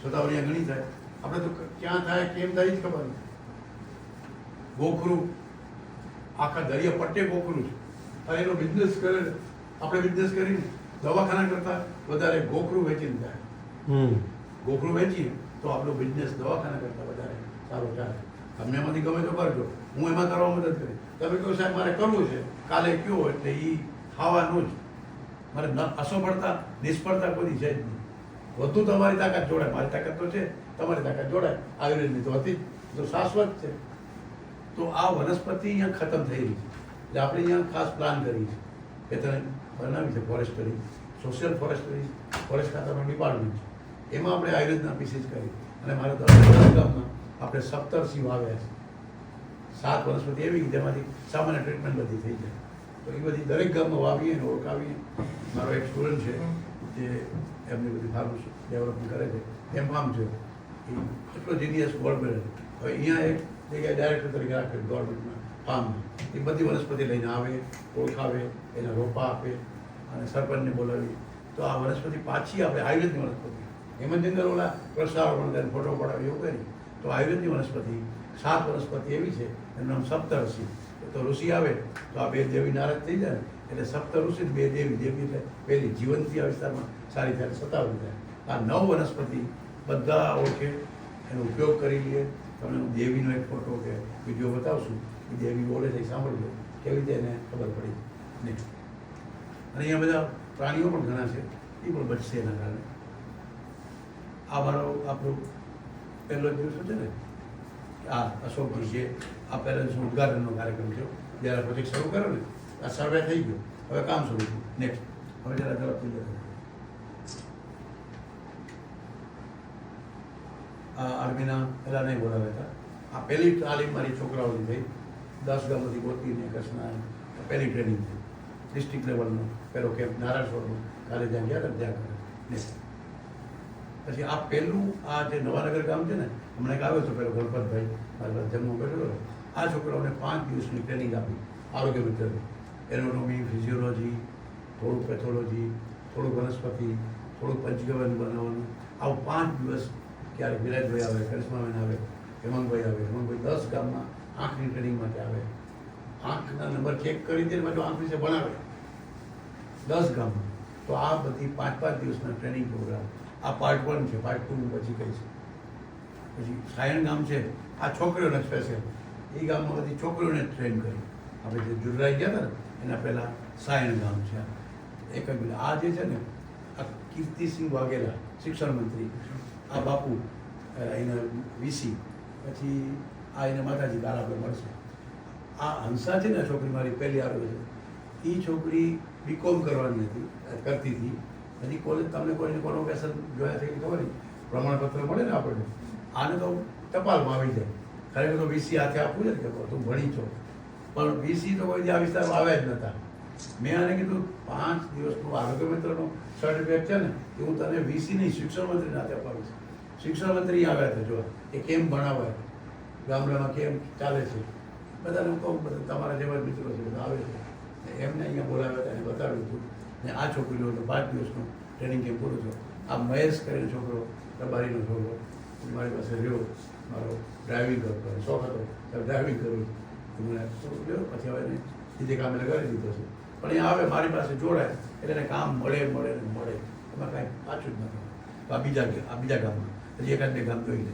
શતાવરી ઘણી થાય, આપણે તો ક્યાં થાય કેમ થાય જ ખબર નથી. ગોખરું આખા દરિયા પટ્ટે ગોખરું છે, અને એનો બિઝનેસ કરે, આપણે બિઝનેસ કરીને દવાખાના કરતા વધારે ગોખરું વેચીને જાય. ગોખરું વેચીએ તો આપણો બિઝનેસ દવાખાના કરતા વધારે સારો ચાલે. તમને એમાંથી ગમે તો કરજો, હું એમાં કરવા મદદ કરી. તમે કહો સાહેબ મારે કરવું છે, કાલે કયો એટલે એ ખાવાનું જ. મારે અસફળતા નિષ્ફળતા કોઈ છે જ નહીં. વધુ તમારી તાકાત જોડાય, મારી તાકાત તો છે, તમારી તાકાત જોડાય. આયુર્વેદની તો હતી તો શાશ્વત છે. તો આ વનસ્પતિ અહીંયા ખતમ થઈ રહી છે, એટલે આપણે અહીંયા ખાસ પ્લાન કરી છે કે તને બનાવી છે ફોરેસ્ટરી, સોશિયલ ફોરેસ્ટરી, ફોરેસ્ટ ખાતાનો ડિપાર્ટમેન્ટ છે, એમાં આપણે આયુર્વેદના પીસીસ કરી. અને મારે તો ગામમાં આપણે 17 વાવ્યા છે. 7 વનસ્પતિ એવી જેમાંથી સામાન્ય ટ્રીટમેન્ટ બધી થઈ જાય. તો એ બધી દરેક ગામમાં વાવીએ ને ઓળખાવીએ. મારો એક સ્ટુડન્ટ છે જે એમની બધી ફાર્મ ડેવલપમેન્ટ કરે છે, એમ કામ છે, એ એટલો જીનિયસ ગવર્મેન્ટ. હવે અહીંયા એક જગ્યાએ ડાયરેક્ટર તરીકે રાખે ગવર્મેન્ટના ફાર્મમાં. એ બધી વનસ્પતિ લઈને આવે, ઓળખાવે, એના રોપા આપે અને સરપંચને બોલાવી. તો આ વનસ્પતિ પાછી આપણે આયુર્વેદની વનસ્પતિ, એમાં અંદર ઓલા પ્રસારણ કરીને ફોટો પડાવે એવું કંઈ નહીં. તો આયુર્વેદની વનસ્પતિ 7 વનસ્પતિ એવી છે, એનું નામ સપ્તઋષિ. તો ઋષિ આવે તો આ 2 દેવી નારાજ થઈ જાય ને, એટલે સપ્તઋષિ 2 દેવી. દેવી એટલે પહેલી જીવંતી આ વિસ્તારમાં સારી થાય, સતાવરી થાય. આ 9 વનસ્પતિ બધા ઓળખે, એનો ઉપયોગ કરી લઈએ. તમને હું દેવીનો એક ફોટો કે વિડીયો બતાવશું, એ દેવી બોલે છે, સાંભળજો કેવી રીતે એને ખબર પડી નહીં. અને અહીંયા બધા પ્રાણીઓ પણ ઘણા છે, એ પણ બચશે એના કારણે. આ મારો આપણો પહેલો દિવસ છે ને, આ અશોકજી છે, આ પહેલા દિવસનો ઉદ્ઘાટનનો કાર્યક્રમ છે. જ્યારે પ્રોજેક્ટ શરૂ કર્યો ને, આ સર્વે થઈ ગયો, હવે કામ શરૂ થયું. નેક્સ્ટ હવે જરા ઝડપથી જશે. આ આર્મીના પહેલાં નહીં બોલાવ્યા હતા. આ પહેલી તાલીમ મારી છોકરાઓની થઈ. 10 ગામોથી ગોતીને કચ્છના પહેલી ટ્રેનિંગ થઈ. ડિસ્ટ્રિક્ટ લેવલનો પહેલો કેમ્પ નારાયણસરોવરનો, કાલે જ્યાં ગયા હતા ત્યાં કરે. નેક્સ્ટ પછી આ પહેલું આ જે નવાનગર ગામ છે ને, હમણાં એક આવ્યો હતો પેલો ગણપતભાઈ, મારી પાસે જમવા બેઠો. આ છોકરાઓને 5 દિવસની ટ્રેનિંગ આપી આરોગ્ય મિત્રની. એરોનોમી, ફિઝિયોલોજી, થોડુંક પેથોલોજી, થોડુંક વનસ્પતિ, થોડુંક પંચગવ્યનું બનાવવાનું. આવું 5 દિવસ. ક્યારેક વિરાજભાઈ આવે, કરિશ્માબેન આવે, હેમંતભાઈ આવે. હેમંતભાઈ 10 ગામમાં આંખની ટ્રેનિંગ માટે આવે. આંખના નંબર ચેક કરી દે માટે આંખ વિશે ભણાવે 10 ગામમાં. તો આ બધી 5-5 દિવસના ટ્રેનિંગ પ્રોગ્રામ. આ પાર્ટ 1 છે. પાર્ટ 2 પછી કઈ છે. પછી સાયણ ગામ છે, આ છોકરીઓને સ્પેશિયલ. એ ગામમાં બધી છોકરીઓને ટ્રેન કરી. આપણે જે જુડરાઈ ગયા હતા ને, એના પહેલાં સાયણ ગામ છે. એક જ મિનિટ. આ જે છે ને, આ કીર્તિસિંહ વાઘેલા, શિક્ષણ મંત્રી, આ બાપુ એના વીસી, પછી આ એના માતાજી કાલ આપણે મળશે. આ હંસા છે ને, છોકરી મારી પહેલી આવે છે, એ છોકરી બીકોમ કરવાની હતી, કરતી હતી. હજી કોલેજ તમને કોઈને કોન્વોકેશન જોયા છે કે ખબર નહીં, પ્રમાણપત્ર મળે ને આપણને. આને તો ટપાલમાં આવી જાય. ખરેખર તો વીસી હાથે આપવું છે કે તું ભણી છો, પણ વીસી તો કોઈ આ વિસ્તારમાં આવ્યા જ નહોતા. મેં આને કીધું 5 દિવસનું આરોગ્ય મિત્રનો સર્ટિફિકેટ છે ને, એ હું તને વીસી નહીં, શિક્ષણ મંત્રી નાતે અપાવીશ. શિક્ષણ મંત્રી આવ્યા હતા જોવા, એ કેમ ભણાવાય, ગામડામાં કેમ ચાલે છે, બધાને હું કહું. બધા તમારા જેવા મિત્રો છે, બધા આવે છે. એમને અહીંયા બોલાવ્યા હતા, એને બતાવ્યું હતું. ને આ છોકરીઓનો 5 દિવસનો ટ્રેનિંગ કેમ્પ પૂરો થયો. આ મહેશ કરીને છોકરો, રબારીનો છોકરો, મારી પાસે રહ્યો. મારો ડ્રાઇવિંગ કરતો શોખ હતો, ડ્રાઇવિંગ કરું છું મને થોડું રહ્યો. પછી હવે એને બીજે કામે લગાડી દીધો છે. પણ અહીંયા આવે, મારી પાસે જોડાય એટલે એને કામ મળે ને મળે. એમાં કાંઈ પાછું જ નથી. આ બીજા ગામમાં હજી 1-2 ગામ જોઈ લે.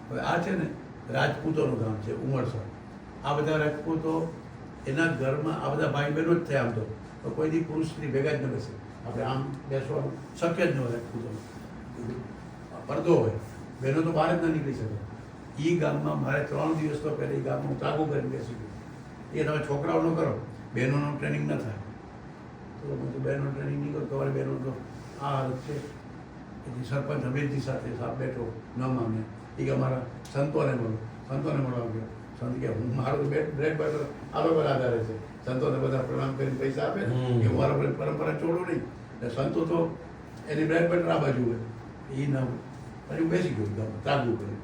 હવે આ છે ને રાજપૂતોનું ગામ છે, ઉમરસર. આ બધા રાજપૂતો, એના ઘરમાં આ બધા ભાઈ બહેનો જ થયા. આમ તો કોઈ દી પુરુષ સ્ત્રી ભેગા જ ન બેસે. આપણે આમ બેસવાનું શક્ય જ ન હોય. રાજપૂતોનું પડદો હોય, બહેનો તો બહાર જ ન નીકળી શકે. એ ગામમાં મારે 3 દિવસ તો પહેલાં એ ગામમાં હું તાગું કરીને બેસી ગયું. એ તમે છોકરાઓ ન કરો, બહેનોનું ટ્રેનિંગ ન થાય. તો બધું બહેનો ટ્રેનિંગ નહીં કરો, તમારી બહેનો તો આ હાલત છે. પછી સરપંચ હમીરજી સાથે સાહેબ બેઠો, ન માને. એ કે અમારા સંતોને મળવા ગયો. સંત કે હું મારું બ્રેડ બટર આલો પર આધારે છે. સંતોને બધા પ્રણામ કરીને પૈસા આપે ને, એ મારા પરંપરા છોડું નહીં. એટલે સંતો તો એની બ્રેડ બટર આ બાજુ હોય, એ ન હોય. પછી હું બેસી ગયો તાગું કરી.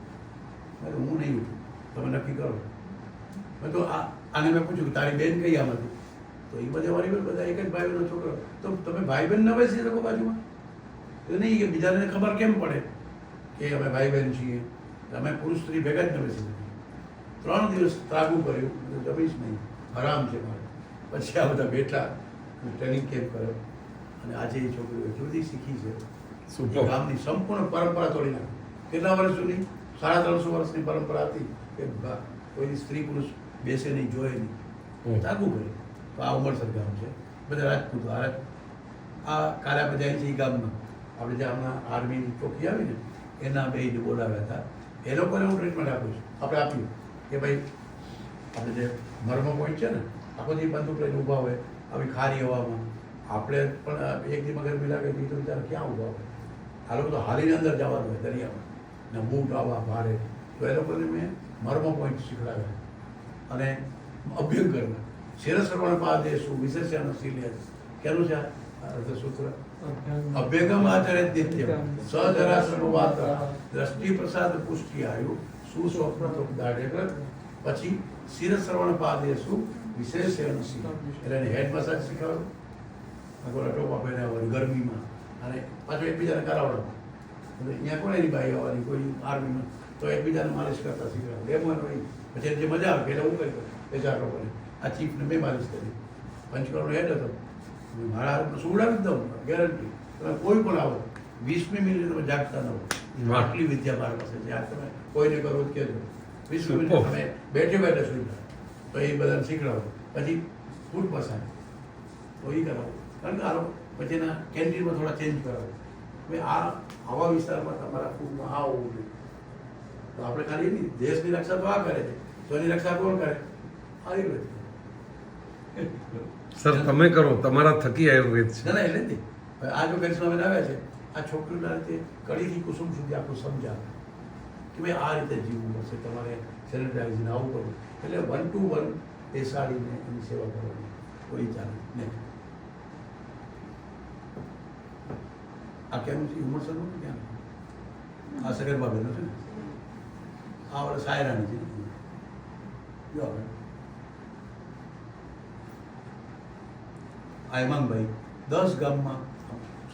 હું નહીં ઉઠું, તમે નક્કી કરો. મેં તો આને મેં પૂછ્યું કે તારી બેન કઈ આમાંથી? તો એ બધા મારી બેન બધા એક જ ભાઈ બહેનનો છોકરો. તો તમે ભાઈ બહેન ન બેસી શકો બાજુમાં? નહીં કે બીજાને ખબર કેમ પડે? એ અમે ભાઈ બહેન છીએ, અમે પુરુષ સ્ત્રી ભેગા જ ન બેસી શકીએ. 3 દિવસ ત્રાગું કર્યું, જમીશ નહીં, આરામ છે મારે. પછી આ બધા બેઠા, ટ્રેનિંગ કેમ્પ કર્યો અને આજે એ છોકરીઓ એટલી બધી શીખી છે. એ ગામની સંપૂર્ણ પરંપરા તોડી નાખી. કેટલા વર્ષ સુધી? 350 વર્ષની પરંપરા હતી કે કોઈ સ્ત્રી પુરુષ બેસે નહીં, જોયે નહીં, ત્રાગું કર્યું. તો આ ઉમરસર ગામ છે, બધા રાજપૂત. આ કાળા બધા છે એ ગામમાં આપણે જે હમણાં આર્મીની ચોકી આવી ને એના બેને બોલાવ્યા હતા. એ લોકોને હું ટ્રીટમેન્ટ આપું છું. આપણે આપ્યું કે ભાઈ આપણે જે મર્મ પોઈન્ટ છે ને, આખો જે બંદૂક લઈને ઊભા હોય આવી ખારી હવામાં, આપણે પણ એક દી મગર મિલા કે તો ત્યારે ક્યાં ઊભા હોય? આ લોકો તો હાલીને અંદર જવાનું હોય દરિયામાં ને બૂટ આવા ભારે. તો એ લોકોને મેં મર્મ પોઈન્ટ શીખડાવ્યા અને અભ્યંકરના શિરસર્વણ પાદેશુ વિશેષ્યાનો શીલ્ય કેનું છે અર્થસૂત્ર? અભ્યંગમ આચરે નિત્યમ સજરાસનો વાત દ્રષ્ટિ પ્રસાદ પુષ્ટિ આયુ સુસ્વપ્ન તો દાઢેકર. પછી શિરસર્વણ પાદેશુ વિશેષ્યાનો શીલ્ય એટલે એને હેડ મસાજ શીખવાડું, આગળ ટોપા પહેરાવવાની ગરમીમાં અને પાછું એકબીજાને કરાવડાવવાનું. અહીંયા કોણ એની બાઈ આવવાની, કોઈ આર્મીમાં તો એકબીજાને માલિશ કરતા શીખવાડું. એમ હોય પછી જે મજા આવે એટલે હું કરી કરું એ ચાર લોકોને. આ ચીફને મેં માલિશ કરી, પંચકર્મનો હેડ હતો, મારા હાથમાં સુવડાવી જ દઉં, ગેરંટી. તમે કોઈ પણ આવો 20મી મિનિટ તમે જાગતા ન હો, આટલી વિદ્યા મારી પાસે છે. આ તમે કોઈને કરો જ કહેજો, 20 મિનિટ તમે બેઠે બેઠે સુઈ જાઓ તો એ બધાને શીખડાવો. પછી ફૂડ મસાજ તો એ કરાવો, કારણ કે આ લોકો પછી એના કેન્ટીનમાં થોડા ચેન્જ કરાવો. ભાઈ આવા વિસ્તારમાં તમારા ફૂડમાં આ હોવું જોઈએ. તો આપણે ખાલી નહીં, દેશની રક્ષા તો આ કરે છે, તો એની રક્ષા કોણ કરે? આયુર્વેદ. સર તમે કરો, તમારા થકી આયુર્વેદ છે. ના એટલે જ નહીં. આ જો કરિશ્માબેન આવ્યા છે, આ છોકરીઓના રીતે કડીથી કુસુમ સુધી આખું સમજાવે કે ભાઈ આ રીતે જીવવું પડશે, તમારે સેનિટાઈઝને આવું કરવું. એટલે 1 to 1 બેસાડીને એની સેવા કરવાની, કોઈ ચાલે નહીં. આ કેમ છે? ઉમરસરનું ક્યાં? આ સગર્ભાબેનનું છે ને, આ વડે સાયરાની છે. જો આપણે આ હેમાંગભાઈ 10 ગામમાં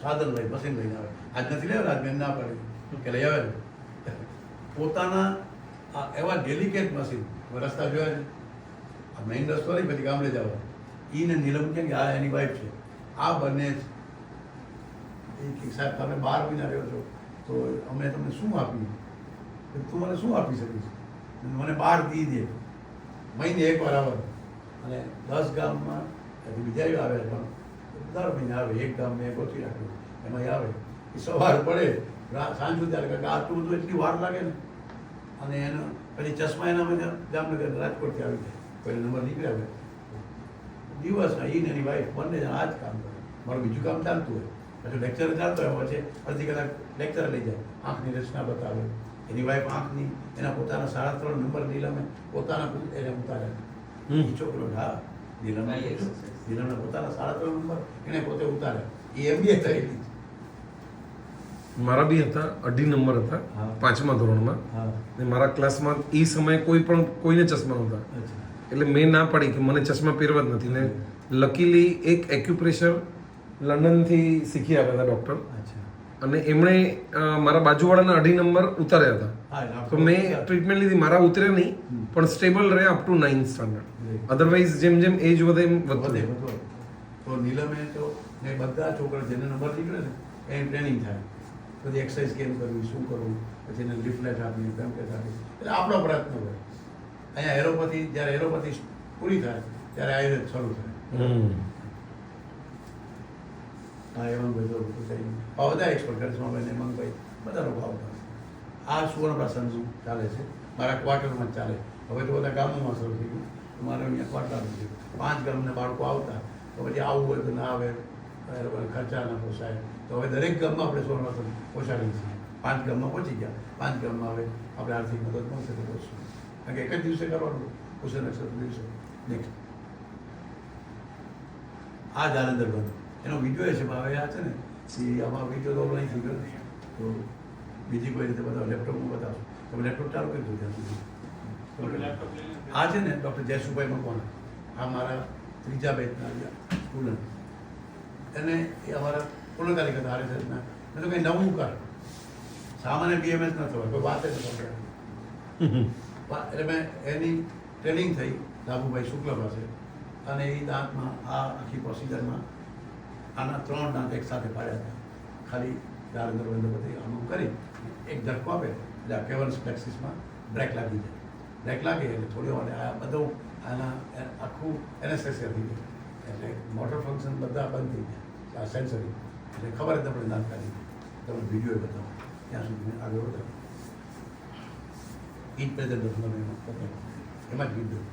સાધન લઈ મશીન લઈને આવે. આજ નથી લેવા, આજ મેં ના પાડી કે લઈ આવે. પોતાના એવા ડેલિકેટ મશીન, રસ્તા જોયા છે, આ મેઇન રસ્તો નહીં, પછી ગામડે જવા. ને નીલમ કે આ એની વાઈફ છે, આ બંને સાહેબ તમે 12 મહિના રહ્યો છો તો અમે તમને શું આપ્યું? તું મને શું આપી શકીશ? મને 12 દી દે, મહિને એકવાર આવે. અને 10 ગામમાં બીજા આવે પણ દર મહિને આવે. એક ગામ મેં ગોઠવી રાખ્યું, એમાં આવે. એ સવાર પડે સાંજ સુધી આવે, કારણ કે આટલું બધું એટલી વાર લાગે ને. અને એનો પછી ચશ્મા એના મને જામનગર રાજકોટથી આવી જાય, કોઈ નંબર નીકળ્યા હોય દિવસના. એને એની વાઈફ બંને જણા આ જ કામ કરે. મારું બીજું કામ ચાલતું હોય, પછી લેક્ચર ચાલતો હોય, પછી અડધી કલાક લેક્ચર લઈ જાય, આંખની રચના બતાવે. એની વાઈફ આંખની એના પોતાના 3.5 નંબર નીલમે પોતાના એને ઉતાર્યા. એ છોકરો હા નીલમના પોતાના 3.5 નંબર એને પોતે ઉતાર્યા. એ MBA થયેલી છે. મારા બી હતા 2.5 નંબર હતા 5મા ધોરણમાં. ને મારા ક્લાસમાં એ સમયે કોઈને ચશ્મા નહોતા, એટલે મેં ના પાડી કે મને ચશ્મા પહેરવા જ નથી. ને લકીલી એક એક્યુપ્રેશર લંડનથી શીખી આવ્યા હતા ડૉક્ટર, અને એમણે મારા બાજુવાળાના 2.5 નંબર ઉતાર્યા હતા. તો મેં ટ્રીટમેન્ટ લીધી, મારા ઉતર્યા નહીં પણ સ્ટેબલ રહ્યા up to 9th standard. Otherwise જેમ જેમ એજ વધે એમ વધે. તો નીલમે તો ને બધા છોકરા જેને નંબર નીકળે ને એની ટ્રેનિંગ થાય, બધી એક્સરસાઇઝ કેમ કરવી, શું કરવું, પછી એને લિફ્લેટ આપી, પેમ્પલેટ આપી. એટલે આપણો પ્રયત્ન હોય. અહીંયા એલોપેથી, જ્યારે એલોપેથી પૂરી થાય ત્યારે આયુર્વેદ શરૂ થાય. હા હેમાંગભાઈ તો બધા એક્સપર્ટ કરિશ્માબેન, હેમાંગભાઈ બધા લોકો આવતા. આ સુવર્ણપ્રાસનનું ચાલે છે, મારા ક્વાર્ટરમાં જ ચાલે. હવે તો બધા ગામોમાં શરૂ થઈ ગયું, મારે અહીંયા ક્વાર્ટરમાં છે. 5 ગામના બાળકો આવતા, તો પછી આવવું હોય તો ના આવે, એ લોકોને ખર્ચા ના પોસાય. તો હવે દરેક ગામમાં આપણે સુવર્ણપ્રાસન પહોંચાડીએ છીએ. 5 ગામમાં પહોંચી ગયા, 5 ગામમાં હવે આપણે આર્થિક મદદ મળશે તો પહોંચશું. કારણ કે એક જ દિવસે કરવાનું, કુશળ નક્ષત્ર દિવસે. નેક્સ્ટ આ જાલંધર બંધ એનો વિડીયો છે, હવે આ છે ને એ આમાં વિડીયો તો નહીં થઈ ગયો, તો બીજી કોઈ રીતે બધા લેપટોપમાં બતાવો. તમે લેપટોપ ચાલુ કરી દો ત્યાં સુધી. આ છે ને ડૉક્ટર જયસુભાઈ મકવાણા, આ મારા 3જા બેચના સ્ટુડન્ટ. એને એ અમારા પૂર્ણકાલિક હતા RSSના. મેં તો કંઈ નવું કર, સામાન્ય બીએમએસ ન થવાય, કોઈ વાત જ ન કરવાની. એટલે મેં એની ટ્રેનિંગ થઈ લાભુભાઈ શુક્લ પાસે, અને એ દાંતમાં આ આખી પ્રોસિજરમાં આના 3 દાંત એક સાથે પાડ્યા હતા. ખાલી દાળ અંદર બંધ બધી આમ કરી એક ધક્કો આપે એટલે આ કેવન્સ પ્લેક્સિસમાં બ્રેક લાગી જાય. બ્રેક લાગે એટલે થોડી વાર આ બધું આના આખું એનેસ્થેસિયા થઈ જાય, એટલે મોટર ફંક્શન બધા બંધ થઈ ગયા, આ સેન્સરી, એટલે ખબર જ આપણે દાંત કાઢી તમે વિડીયો બતાવો ત્યાં સુધી મેં આગળ વધારો ઈ જ પ્રેઝન્ટેશન એમાં જ કીધું.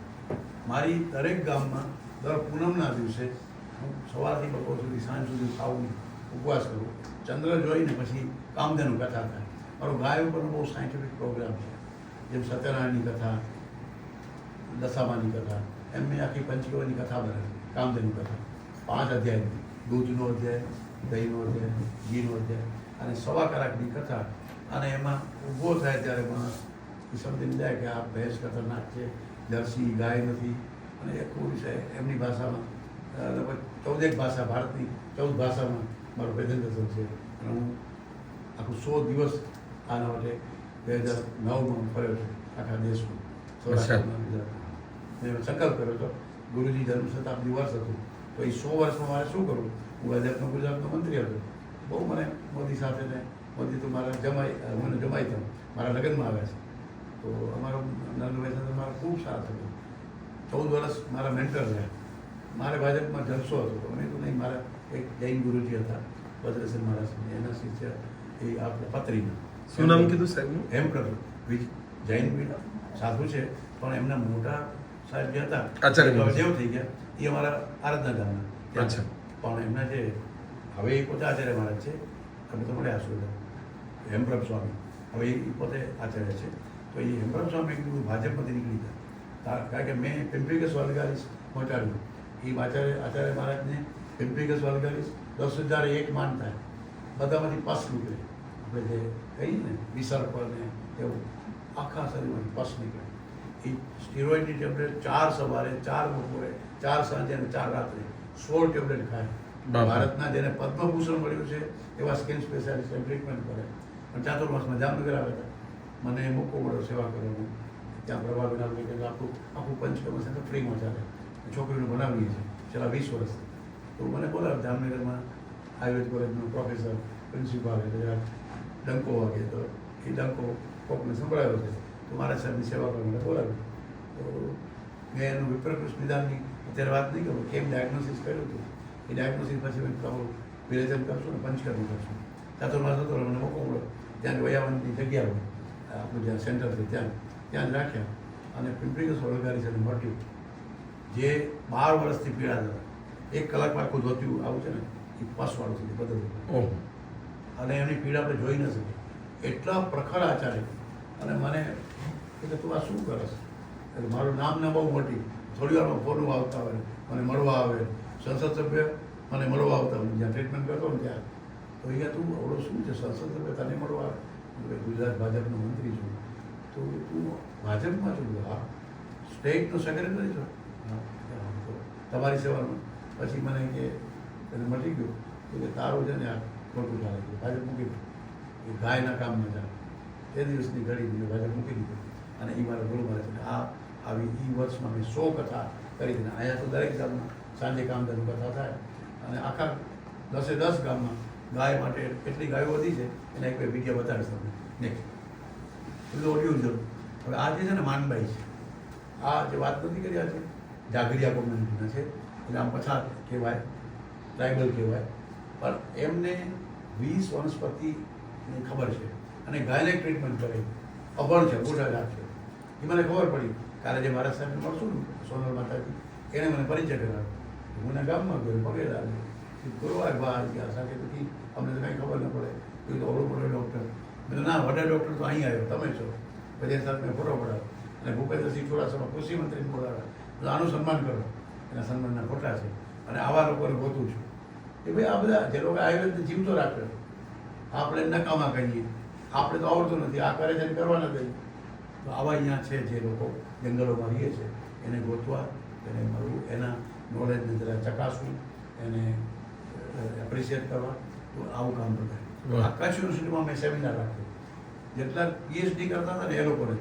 મારી દરેક ગામમાં દર પૂનમના દિવસે હું સવારથી બપોર સુધી સાંજ સુધી ખાવું નહીં, ઉપવાસ કરું, ચંદ્ર જોઈને પછી કામધેનુ કથા થાય. મારો ગાય ઉપરનો બહુ સાયન્ટિફિક પ્રોગ્રામ છે, જેમ સત્યનારાયણની કથા, દશામાની કથા, એમ મેં આખી પંચીઓની કથા બનાવી. કામધેનુ કથા 5 અધ્યાય, દૂધનો અધ્યાય, દહીંનો અધ્યાય, ઘીનો અધ્યાય, અને 1.25 કલાકની કથા. અને એમાં ઊભો થાય ત્યારે માણસ એ સમજીને જાય કે આ ભેંસ ખતરનાક છે, જર્સી ગાય નથી, અને એ કોઈ વિષય એમની ભાષામાં લગભગ 14 ભાષા, ભારતની 14 ભાષામાં મારું પ્રેઝન્ટેશન છે. અને હું આખું 100 દિવસ આના માટે 2009માં ફર્યો છું આખા દેશમાં, સૌરાષ્ટ્રમાં, ગુજરાતમાં. મેં સંકલ્પ કર્યો હતો, ગુરુજી જન્મ શતાબ્દી વર્ષ હતું, તો એ 100 વર્ષમાં મારે શું કરવું. હું ભાજપનો ગુજરાતનો મંત્રી હતો, બહુ મને મોદી સાથે ને મોદી તો મારા મને જમાઈ થયો, મારા લગ્નમાં આવ્યા છે. તો અમારો નરેન્દ્રભાઈ સાથે મારા ખૂબ સાથ હતો. 14 વર્ષ મારા મેન્ટર રહ્યા. મારે ભાજપમાં જલસો હતો, મેં તો નહીં, મારા એક જૈન ગુરુજી હતા ભદ્રસેન મહારાજ, એના શિષ્ય એ આપણે પત્રીના. શું નામ કીધું સાહેબનું? હેમપ્રભુ જૈન સાધુ છે, પણ એમના મોટા સાહેબ જે હતા આચાર્ય દેવ થઈ ગયા, એ અમારા આરાધના ગામના. અચ્છા. પણ એમના જે હવે એ પોતે આચાર્ય મહારાજ છે, અમે તો મળ્યા છું, હેમપ્રભ સ્વામી, હવે એ પોતે આચાર્ય છે. તો એ હેમપ્રભ સ્વામી કીધું ભાજપમાંથી નીકળી ગયા, કારણ કે મેં પિંપરીગસ વાલગારીસ પહોંચાડ્યું. એ આચાર્ય મહારાજને પિંપરીગસ વાલગારીસ 10,001 માન થાય, બધામાંથી પસ નીકળે. આપણે જે કહીએ ને વિસર્પ ને એવું, આખા શરીરમાંથી પસ નીકળે. એ સ્ટીરોઇડની ટેબ્લેટ 4 સવારે, 4 બપોરે, 4 સાંજે અને 4 રાત્રે 16 ટેબ્લેટ ખાય. ભારતના જેને પદ્મભૂષણ મળ્યું છે એવા સ્કિન સ્પેશિયાલિસ્ટ ટ્રીટમેન્ટ કરે. પણ ચાતુર્માસમાં જામનગર આવે હતા, મને મોકો મળ્યો સેવા કરવાનો. ત્યાં પ્રભાવિના આખું પંચકર્મ સેન્ટર ફ્રીમાં ચાલે, છોકરીઓને ભણાવીએ છીએ છેલ્લા 20 વર્ષથી. તો મને બોલાવે જામનગરમાં આયુર્વેદ કોલેજનો પ્રોફેસર, પ્રિન્સિપાલ, એટલે ડંકો વાગે તો એ ડંકો કોકને સંભળાયો છે, તો મારા સાહેબની સેવા કરવા મને બોલાવ્યું. તો મેં એનું વિપ્રકૃષ્ટ નિદાનની અત્યારે વાત નહીં કરું, કેમ ડાયગ્નોસિસ કર્યું હતું. એ ડાયગ્નોસિસ પછી તમારું વિરેચન કરશું ને પંચકર્મ કરશું. ચાતુર્માસ હતો, મને મોકો મળ્યો. ત્યાં વયાવનની જગ્યા હોય, આપણું જ્યાં સેન્ટર છે ત્યાં જ રાખ્યા. અને પિંપરીગસ વળગારી છે મોટી, જે 12 વર્ષથી પીડાતા હતા, 1 કલાકમાં આખું ધોત્યું આવું છે ને એ પસવાળું સુધી બધું, અને એમની પીડા આપણે જોઈ ન શકીએ. એટલા પ્રખર આચાર્ય. અને મને એટલે તું આ શું કરસ? એટલે મારું નામ ને બહુ મોટી, થોડી વારમાં ફોન આવતા હોય, મને મળવા આવે, સંસદ સભ્ય મને મળવા આવતા હોય, જ્યાં ટ્રીટમેન્ટ કરતો ને ત્યાં. તો એ તું અવડો શું છે, સંસદ સભ્ય તને મળવા આવે? ગુજરાત ભાજપનો મંત્રી છું. તો તું ભાજપમાં છું? હા. સ્ટેટનો સેક્રેટરી છો? હા. તો તમારી સેવામાં. પછી મને કે એને મળી ગયું કે તારું છે ને આ ખોટું ચાલે છે, ભાજપ મૂકી દીધું. એ ગાયના કામમાં ચાલે. તે દિવસની ઘડી મેં ભાજપ મૂકી દીધું. અને એ મારા ગુરુ મારે છે. આવી એ વર્ષમાં મેં 100 કથા કરી દીધી. અહીંયા તો દરેક ગામમાં સાંજે કામધેનુ કથા થાય, અને આખા 10 ગામમાં ગાય માટે એટલી ગાયો વધી છે, એના એક બે વિડીયો બતાવીશ તમને નેક્સ્ટ. બધું ઓડિયો જરૂર. હવે આ જે છે ને માનબાઈ છે, આ જે વાત નથી કરી, આ છે જાગરિયા કોમ્યુનિટીના છે, એટલે આમ પછાત કહેવાય, ટ્રાઇબલ કહેવાય, પણ એમને 20 વનસ્પતિની ખબર છે, અને ગાયને ટ્રીટમેન્ટ કરે, અભણ છે, મોટા જાત છે. એ મને ખબર પડી. કાલે જે મારા સાહેબને મળશું ને સોનલ માતાજી, એણે મને પરિચય કરાવ્યો. હું એના ગામમાં ગયો, પગે લાગ્યો, ગુરુવાર બહાર ગયા સાથે, પછી અમને તો કાંઈ ખબર ન પડે. એ તો ઓળો પડે ડૉક્ટર. મેં તો ના, વડા ડૉક્ટર તો અહીં આવ્યો, તમે છો. પછી એની સાથે મેં ફોટો પડાવ્યો, અને ભૂપેન્દ્રસિંહ ચુડાસમા કૃષિ મંત્રીને બોલાવ્યા. તો આનું સન્માન કરો, એના સન્માનના ફોટા છે. અને આવા લોકોને ગોતું છું કે ભાઈ આ બધા જે લોકો આયુર્વેદને જીવતો રાખ્યો, આપણે નકામા કહીએ, આપણે તો આવડતું નથી, આ કરે છે ને કરવા નથી. તો આવા અહીંયા છે જે લોકો જંગલોમાં રહીએ છે, એને ગોતવા, એને મળવું, એના નોલેજને જરા ચકાસવું, એને એપ્રિશિએટ કરવા. તો આવું કામ બધાય. આ કચ્છ યુનિવર્સિટીમાં મેં સેમિનાર રાખ્યો, જેટલા પીએચડી કરતા હતા ને એ લોકોને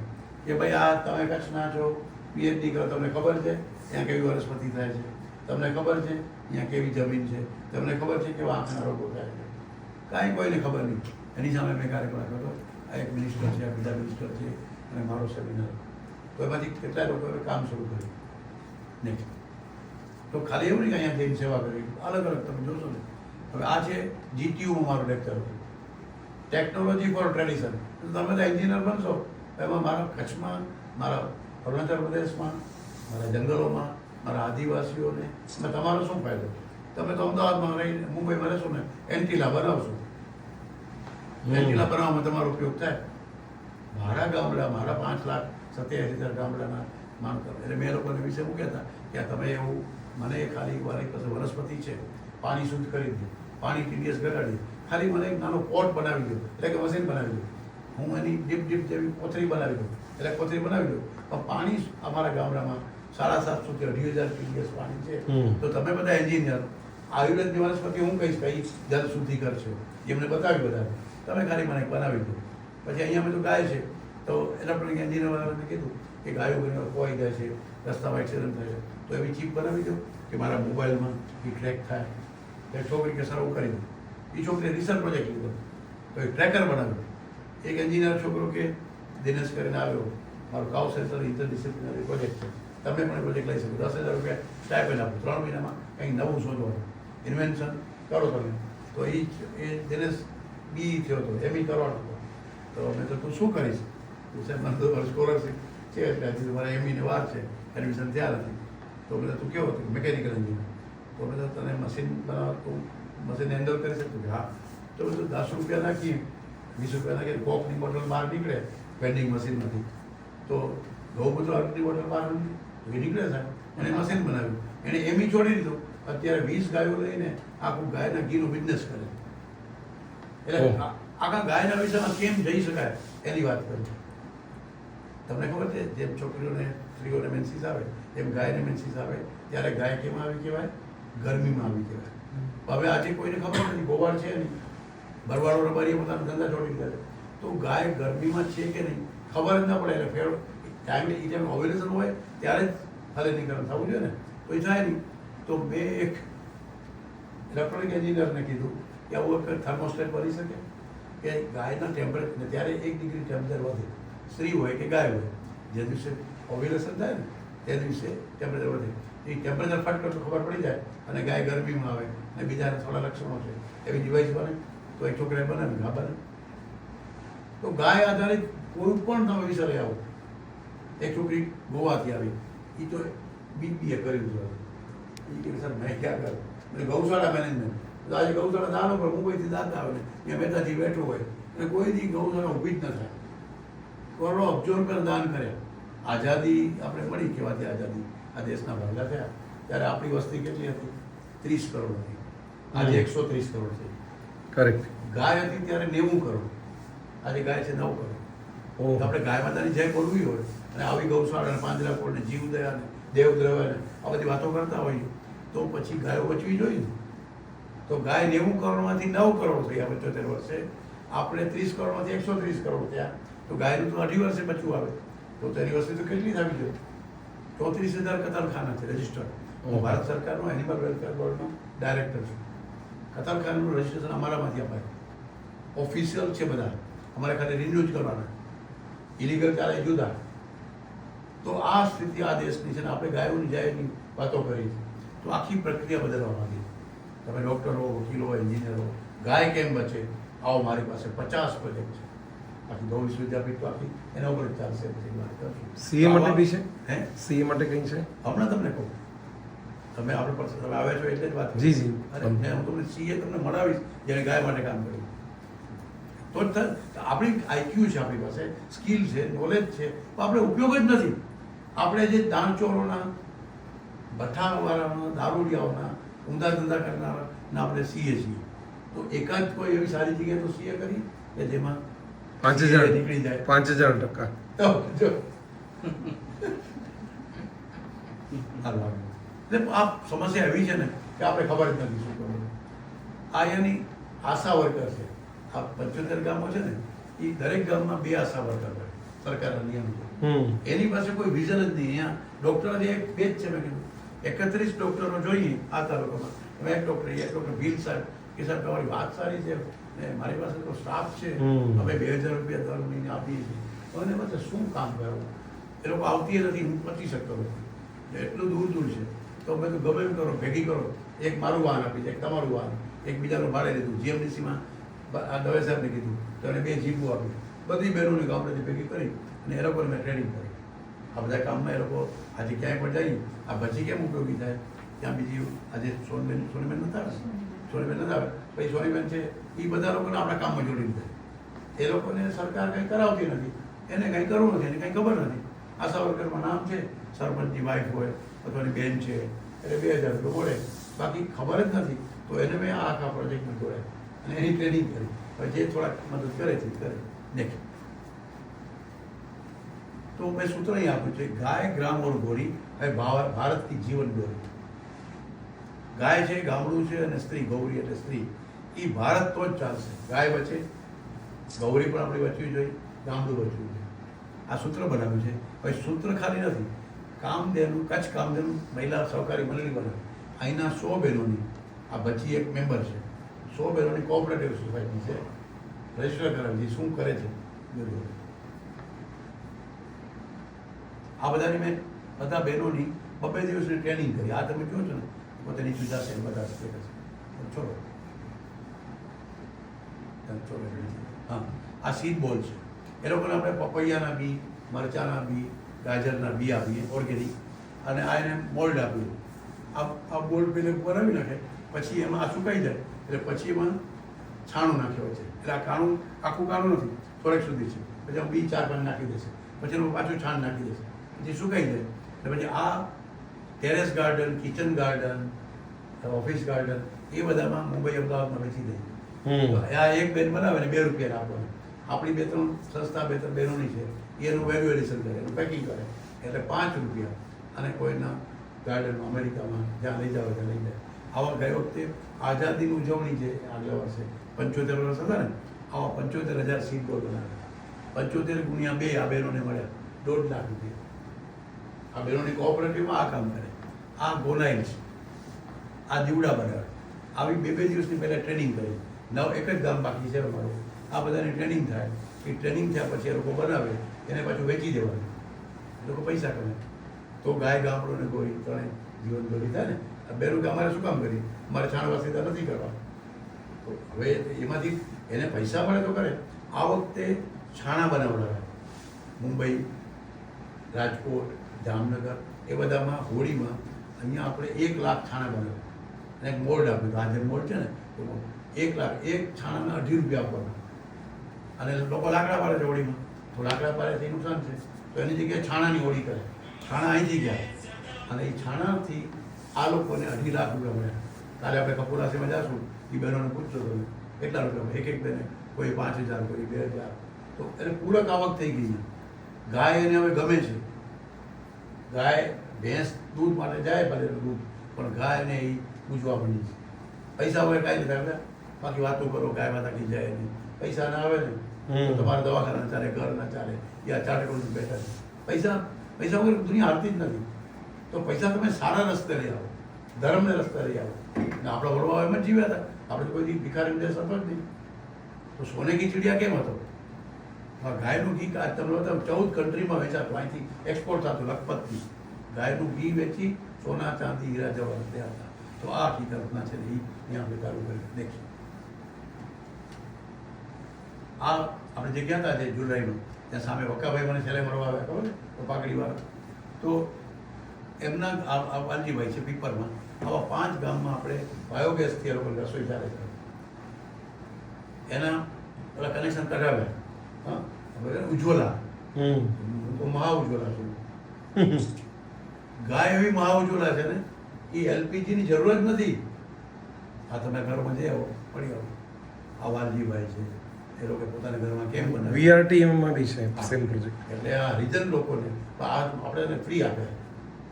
કે ભાઈ આ તમે કચ્છના છો, પીએચડી કરો, તમને ખબર છે ત્યાં કેવી વનસ્પતિ થાય છે, તમને ખબર છે ત્યાં કેવી જમીન છે, તમને ખબર છે કેવા આંખના રોગો થાય છે, કાંઈ કોઈને ખબર નહીં. એની સામે મેં કાર્યક્રમ કર્યો. આ એક મિનિસ્ટર છે, આ બીજા મિનિસ્ટર છે, અને મારો સેમિનાર. તો એમાંથી કેટલાય લોકોએ કામ શરૂ કર્યું. નેક્સ્ટ તો ખાલી એવું નહીં કે અહીંયા જઈને સેવા કરી, અલગ અલગ તમે જોશો ને. હવે આ છે જીટીયુમાં મારું લેક્ચર હતું, ટેકનોલોજી ફોર ટ્રેડિશન. તમે તો એન્જિનિયર બનશો, એમાં મારા કચ્છમાં, મારા અરુણાચલ પ્રદેશમાં, મારા જંગલોમાં, મારા આદિવાસીઓને તમારો શું ફાયદો? તમે તો અમદાવાદમાં રહીને મુંબઈમાં રહેશો ને, એન્ટિલા બનાવશો, એન્ટિલા બનાવવામાં તમારો ઉપયોગ થાય. મારા ગામડા, મારા 5,87,000 ગામડાના માણસો, એટલે મેં લોકોને વિશે શું કહેતા કે તમે એવું મને ખાલી મારી પાસે વનસ્પતિ છે, પાણી શુદ્ધ કરી દે, પાણી ટીડીએસ ઘટાડી, ખાલી મને એક નાનો પોટ બનાવી દો, એટલે કે મશીન બનાવી દો, હું એની ડીપ જેવી કોથળી બનાવી દઉં, એટલે કોથળી બનાવી દઉં. પણ પાણી અમારા ગામડામાં 750 થી 2,800 ટીડીએસ પાણી છે. તો તમે બધા એન્જિનિયર, આયુર્વેદની વનસ્પતિ હું કહીશ કઈ જલ શુદ્ધિકર છે, એમને બતાવી બધા, તમે ખાલી મને બનાવી દો. પછી અહીંયા બધું ગાય છે, તો ઇલેક્ટ્રોનિક એન્જિનિયરવાળાને કીધું કે ગાયો ઘણી ખોવાઈ જાય છે, રસ્તામાં એક્સિડન્ટ થાય છે, તો એવી ચીપ બનાવી દો કે મારા મોબાઈલમાં એ ટ્રેક થાય. એ છોકરી કે સર હું કરી દઉં. એ છોકરીએ રિસર્ચ પ્રોજેક્ટ લીધો, તો એ ટ્રેકર બનાવ્યો. એક એન્જિનિયર છોકરો કે દિનેશ કરીને આવ્યો, મારું કાઉ સેન્ટર ઇન્ટરડિસિપ્લિનરી પ્રોજેક્ટ છે, તમે પણ પ્રોજેક્ટ લઈ શકો, 10,000 રૂપિયા સ્ટાઇપેન્ડ આપો, 3 મહિનામાં કંઈક નવું શોધવાનું, ઇન્વેન્શન કરો તમે. તો એ દિનેશ બી થયો હતો, એમ કરવાનો હતો. તો મેં તો તું શું કરીશ? સાહેબ મને તો સ્કોલરશીપ છે, એટલે હજી મારે એમની વાર છે, એડમિશન થયા નથી. તો મેં તું કેવો હતું? Mechanical engineer. તો મેં તને મશીન બનાવ, તું મશીન હેન્ડલ કરી શકતું? હા. તો બધું 10 રૂપિયા નાખીએ, 20 રૂપિયા નાખીએ, કોકની બોટલ બહાર નીકળે વેન્ડિંગ મશીનમાંથી. તો ગૌમૂત્ર અર્થની બોટલ બહાર નીકળે, એ નીકળે સાહેબ. એને મશીન બનાવ્યું, એને એમ છોડી દીધું. અત્યારે 20 ગાયો લઈને આખું ગાયના ઘીનો બિઝનેસ કરે. એટલે આખા ગાયના વિષયમાં કેમ જઈ શકાય એની વાત કરી. તમને ખબર છે જેમ છોકરીઓને, સ્ત્રીઓને મેન્સીસ આવે, એમ ગાયને મેન્સીસ આવે ત્યારે ગાય કેમ આવી કહેવાય? ગરમીમાં આવી કહેવાય. હવે આજે કોઈને ખબર નથી, ગોવાળ છે નહીં, ભરવાડો રબારીએ પોતાના ધંધા છોડી દીધા છે. તો ગાય ગરમીમાં છે કે નહીં ખબર જ ના પડે. એટલે ફેર ટાઈમને એ ટાઈમ ઓબ્યુલેશન હોય ત્યારે જ ફલેનીકરણ થવું જોઈએ ને, તો એ થાય નહીં. તો મેં એક ઇલેક્ટ્રોનિક એન્જિનિયરને કીધું કે આવું એક થર્મોસ્ટેટ બની શકે કે ગાયના ટેમ્પરેચર, ત્યારે 1 ડિગ્રી ટેમ્પરેચર વધે, સ્ત્રી હોય કે ગાય હોય, જે દિવસે ઓબ્યુલેશન થાય ને તે દિવસે ટેમ્પરેચર વધે. એ ટેમ્પરેચર ફટ કરતો ખબર પડી જાય, અને ગાય ગરમીમાં આવે અને બીજા થોડા લક્ષણો છે, એવી ડિવાઇસ બને. તો એક છોકરાએ બનાવ્યું, હા બને. તો ગાય આધારિત કોઈ પણ તમે વિષય લઈ આવો. એક છોકરી ગોવાથી આવી, એ તો બીબીએ કર્યું છે. એ કે સર મેં ક્યાં કર્યું? એટલે ગૌશાળા મેનેજમેન્ટ. તો આજે ગૌશાળા દાન ઉપર મુંબઈથી દાતા આવે ને ત્યાં મહેતાથી બેઠો હોય અને કોઈ દી ગૌશાળા ઊભી જ ન થાય. કરોડો અબજો રૂપિયા દાન કર્યા. આઝાદી આપણે મળી, કહેવાથી આઝાદી આ દેશના ભાગલા થયા ત્યારે આપણી વસ્તી કેટલી હતી? 30 કરોડ હતી. આજે 130 કરોડ છે. કરેક્ટ. ગાય હતી ત્યારે 90 કરોડ, આજે ગાય છે 9 કરોડ. તો આપણે ગાય માતાની જય બોલવી હોય અને આવી ગૌશાળા અને પાંજરાપોળને જીવદયા ને દેવદ્રવ્ય ને આ બધી વાતો કરતા હોઈએ તો પછી ગાયો બચવી જોઈએ. તો ગાય 90 કરોડમાંથી 9 કરોડ થઈ આ 75 વર્ષે. આપણે 30 કરોડમાંથી 130 કરોડ થયા. તો ગાયનું તો 2.5 વર્ષે બચવું આવે તો તેની વસ્તી તો કેટલી થવી જોઈએ? 34,000 કતલખાના છે રજિસ્ટર્ડ. હું ભારત સરકારનો એનિમલ વેલફેર બોર્ડનો ડાયરેક્ટર છું. કતલખાનાનું રજિસ્ટ્રેશન અમારામાંથી અપાય, ઓફિશિયલ છે બધા, અમારે ખાલી રિન્યુ જ કરવાના, ઇલીગલ ચાલે જુદા. તો આ સ્થિતિ આ દેશની છે ને આપણે ગાયોની જાયની વાતો કરી છે. તો આખી પ્રક્રિયા બદલવા માંગી. તમે ડૉક્ટર હો, વકીલ હો, એન્જિનિયર હો, ગાય કેમ બચે? આવો મારી પાસે 50 પ્રોજેક્ટ છે. આખી ગૌ વિશ્વવિદ્યાપીઠ તો આખી એના ઉપર જ ચાલશે. પછી વાત કરશું. સીએ માટે બી છે? હે, સીએ માટે કંઈ છે? હમણાં તમને કહું, તમે આપણે પાસે તમે આવ્યા છો એટલે જ વાત. જી જી. અરે હું તમને સીએ તમને મળાવીશ જેને ગાય માટે કામ કર્યું. તો આપણી આઈક્યુ છે, આપણી પાસે સ્કિલ છે, નોલેજ છે, પણ આપણે ઉપયોગ જ નથી. આપણે જે દાણચોરોના, ભઠ્ઠાવાળાના, દારૂડિયાઓના, ઊંધા ધંધા કરનારના આપણે સીએ છીએ. તો એકાદ કોઈ એવી સારી જગ્યાએ તો સીએ કરી કે જેમાં 5,000 નીકળી જાય. 5,000%. તો જો એટલે આ સમસ્યા એવી છે ને કે આપણે ખબર જ નથી શું કરવું. આ એની આશા વર્કર છે. આ 75 ગામો છે ને એ દરેક ગામમાં 2 આશા વર્કર હોય સરકારના નિયમ છે. એની પાસે કોઈ વિઝન જ નહીં. અહીંયા ડૉક્ટર એક બે જ છે. મેં કીધું 31 ડૉક્ટરો જોઈએ આ તાલુકામાં. એમાં એક ડૉક્ટર ભીલ સાહેબ કે સાહેબ તમારી વાત સારી છે ને મારી પાસે તો સ્ટાફ છે, અમે 2000 રૂપિયા દર મહિને આપીએ છીએ, તો એને પાસે શું કામ કરવું? એ લોકો આવતી નથી, હું પચી શકતો નથી, એટલું દૂર દૂર છે. તો મેં તો ગમે એમ કરો, ભેગી કરો, એક મારું વાહન આપી છે, એક તમારું વાહન, એક બીજાનું ભાડે લીધું. જીએમડીસીમાં આ દવે સાહેબને કીધું તો એને 2 જીપો આપી. બધી બહેનોને ગામડેથી ભેગી કરી અને એ લોકોને મેં ટ્રેનિંગ કરી. આ બધા કામમાં એ લોકો આજે ક્યાંય પણ જાય, આ ભજી કેમ ઉપયોગી થાય? ત્યાં બીજી આજે સોનીબેન નતા આવે, સોનીબેન નતા આવે, પછી સોનીબેન છે એ બધા લોકોને આપણા કામમાં જોડી દે. એ લોકોને સરકાર કંઈ કરાવતી નથી, એને કંઈ કરવું નથી, એને કંઈ ખબર નથી. આશા વર્કરમાં નામ છે, સરપંચની વાઈફ હોય અથવા એની બેન છે, એટલે 2000 રૂપિયા મળે, બાકી ખબર જ નથી. તો એને મેં આ આખા પ્રોજેક્ટમાં જોડાય અને એની ટ્રેનિંગ કરી. હવે જે થોડાક મદદ કરે છે કરે દેખે. તો મેં સૂત્ર અહીં આપ્યું છે, ગાય ગ્રામ ઓર ગોરી હવે ભારત કી જીવન ડોરી. ગાય છે, ગામડું છે, અને સ્ત્રી ગૌરી એટલે સ્ત્રી, એ ભારત તો જ ચાલશે. ગાય વચ્ચે, ગૌરી પણ આપણી વચવી જોઈએ, ગામડું વચવું જોઈએ. આ સૂત્ર બનાવ્યું છે. હવે સૂત્ર ખાલી નથી, કામધેનુ કચ્છ કામધેનુ મહિલા સહકારી મંડળી બનાવી. અહીંના 100 બહેનોની, આ બચી એક મેમ્બર છે, 100 બહેનોની કોઓપરેટિવ સોસાયટી છે, રજીસ્ટર કરાવી છે. શું કરે છે બધું આ બધાની મેં બધા બહેનોની 2 દિવસની ટ્રેનિંગ કરી. આ તમે કહો છો ને પોતે નીચું જશે બધા છોડો હા. આ સીડ બોલ છે, એ લોકોને આપણે પપૈયાના બી, મરચાના બી, ગાજરના બી આપીએ ઓર્ગેનિક, અને આ એને મોલ્ડ આપ્યું. આ બોલ્ડ પેલે બનાવી નાખે, પછી એમાં આ સુકાઈ જાય એટલે પછી એમાં છાણું નાખ્યો હોય છે. એટલે આ કાણું આખું કાણું નથી, થોડેક સુધી છે, પછી બી 4-5 નાખી દેશે, પછી એનું પાછું છાણ નાખી દેશે, પછી સુકાઈ જાય. એટલે પછી આ terrace garden, kitchen garden, office garden એ બધામાં મુંબઈ અમદાવાદમાં વેચી દે. આ એક બેન બનાવે ને 2 રૂપિયા આપવાનું. આપણી 2-3 સંસ્થા 2-3 બહેનોની છે, એનું વેલ્યુ એડિશન કરે, એનું પેકિંગ કરે, એટલે 5 રૂપિયા. અને કોઈના ગાર્ડનમાં અમેરિકામાં જ્યાં લઈ જાવ ત્યાં લઈ જાય. આવા ગઈ વખતે આઝાદીની ઉજવણી છે આગલા વર્ષે 75 વર્ષ હતા ને, આવા 75,000 સીટ બોલ બનાવ્યા. 75 ગુણ્યા 2 આ બહેનોને મળ્યા 1.5 લાખ રૂપિયા. આ બહેનોની કોઓપરેટિવમાં આ કામ કરે. આ ગોનાઈલ છે, આ દીવડા બનાવે. આવી 2 દિવસની પહેલાં ટ્રેનિંગ કરી. એક જ ગામ બાકી છે અમારું. આ બધાની ટ્રેનિંગ થાય. એ ટ્રેનિંગ થયા પછી એ લોકો બનાવે, એને પાછું વેચી દેવાનું, એ લોકો પૈસા કમાય. તો ગાય ગામડું ને ગોરી ત્રણે જીવન દોરી થાય ને. આ 2 રૂપિયા અમારે શું કામ કરીએ? અમારે છાણવા સીધા નથી કરવા. તો હવે એમાંથી એને પૈસા મળે તો કરે. આ વખતે છાણા બનાવડાવે મુંબઈ, રાજકોટ, જામનગર એ બધામાં હોળીમાં. અહીંયા આપણે 1 લાખ છાણા બનાવે અને એક મોલ્ડ આપ્યું. આ જે મોલ્ડ છે ને તો 1 લાખ, એક છાણાના 2.5 રૂપિયા આપવાના. અને લોકો લાકડા પાડે છે હોળીમાં, તો લાકડા પાડે છે એ નુકસાન છે, તો એની જગ્યાએ છાણાની હોળી કરે. છાણા અહીંથી ગયા અને એ છાણાથી આ લોકોને 2.5 લાખ રૂપિયા મળ્યા. કાલે આપણે કપૂરાસીમાં જઈશું, એ બહેનોને પૂછજો તમે કેટલા રૂપિયા. એક બેને કોઈ 5,000, કોઈ 2,000. તો એને પૂરક આવક થઈ ગઈ છે. ગાય એને હવે ગમે છે. ગાય ભેંસ દૂધ માટે જાય ભલે દૂધ, પણ ગાયને એ પૂછવા માંડી છે. પૈસા વગર કાંઈ નથી થાય. બાકી વાતો કરો, ગાય માતા કી જાય નહીં. પૈસા ના આવે ને તો તમારા દવાખાના ચાલે, ઘર ના ચાલે. યા ચાર્ટર્ડ બેઠા છે. પૈસા વગર દુનિયા હાલતી જ નથી. તો પૈસા તમે સારા રસ્તે લઈ આવો, ધર્મને રસ્તે લઈ આવો. ને આપણા વડવાઓ એમ જ જીવ્યા હતા. આપણે તો કોઈ ભિખારી દેશ હતો જ નહીં. તો સોને કી ચીડિયા કેમ હતો? ગાયનું ઘી તમને 14 કન્ટ્રીમાં વેચાતું, અહીંથી એક્સપોર્ટ થતું લખપતથી. ગાયનું ઘી વેચી સોના, ચાંદી, હીરા જવાહર ત્યાં હતા. તો આ આખી કલ્પના છે એ અહીંયા આપણે ચાલુ કરી દેખીએ. આ આપણે જે ગયા હતા જે જુલાઈનું, ત્યાં સામે વક્કાભાઈ મને છેલ્લે મળવા આવ્યા, ખબર ને, તો પાકડીવાળા. તો એમના વાલજીભાઈ છે પીપરમાં. આવા 5 ગામમાં આપણે બાયોગેસથી એ લોકો રસોઈ ચાલે છે. એના પેલા કનેક્શન કઢાવ્યા. હા, ઉજ્જવલા, હું તો મહા ઉજ્જવલા છું. ગાય એવી મહા ઉજ્જવલા છે ને, એ એલપીજીની જરૂર જ નથી. આ તમે ઘરમાં જઈ આવો, પડી આવો. આ વાલજીભાઈ છે, એ લોકો પોતાના ઘરમાં કેમ બનાવે. VRTમાં બી છે સેમ પ્રોજેક્ટ. એટલે આ રિજન લોકોને આ આપણે એને ફ્રી આપે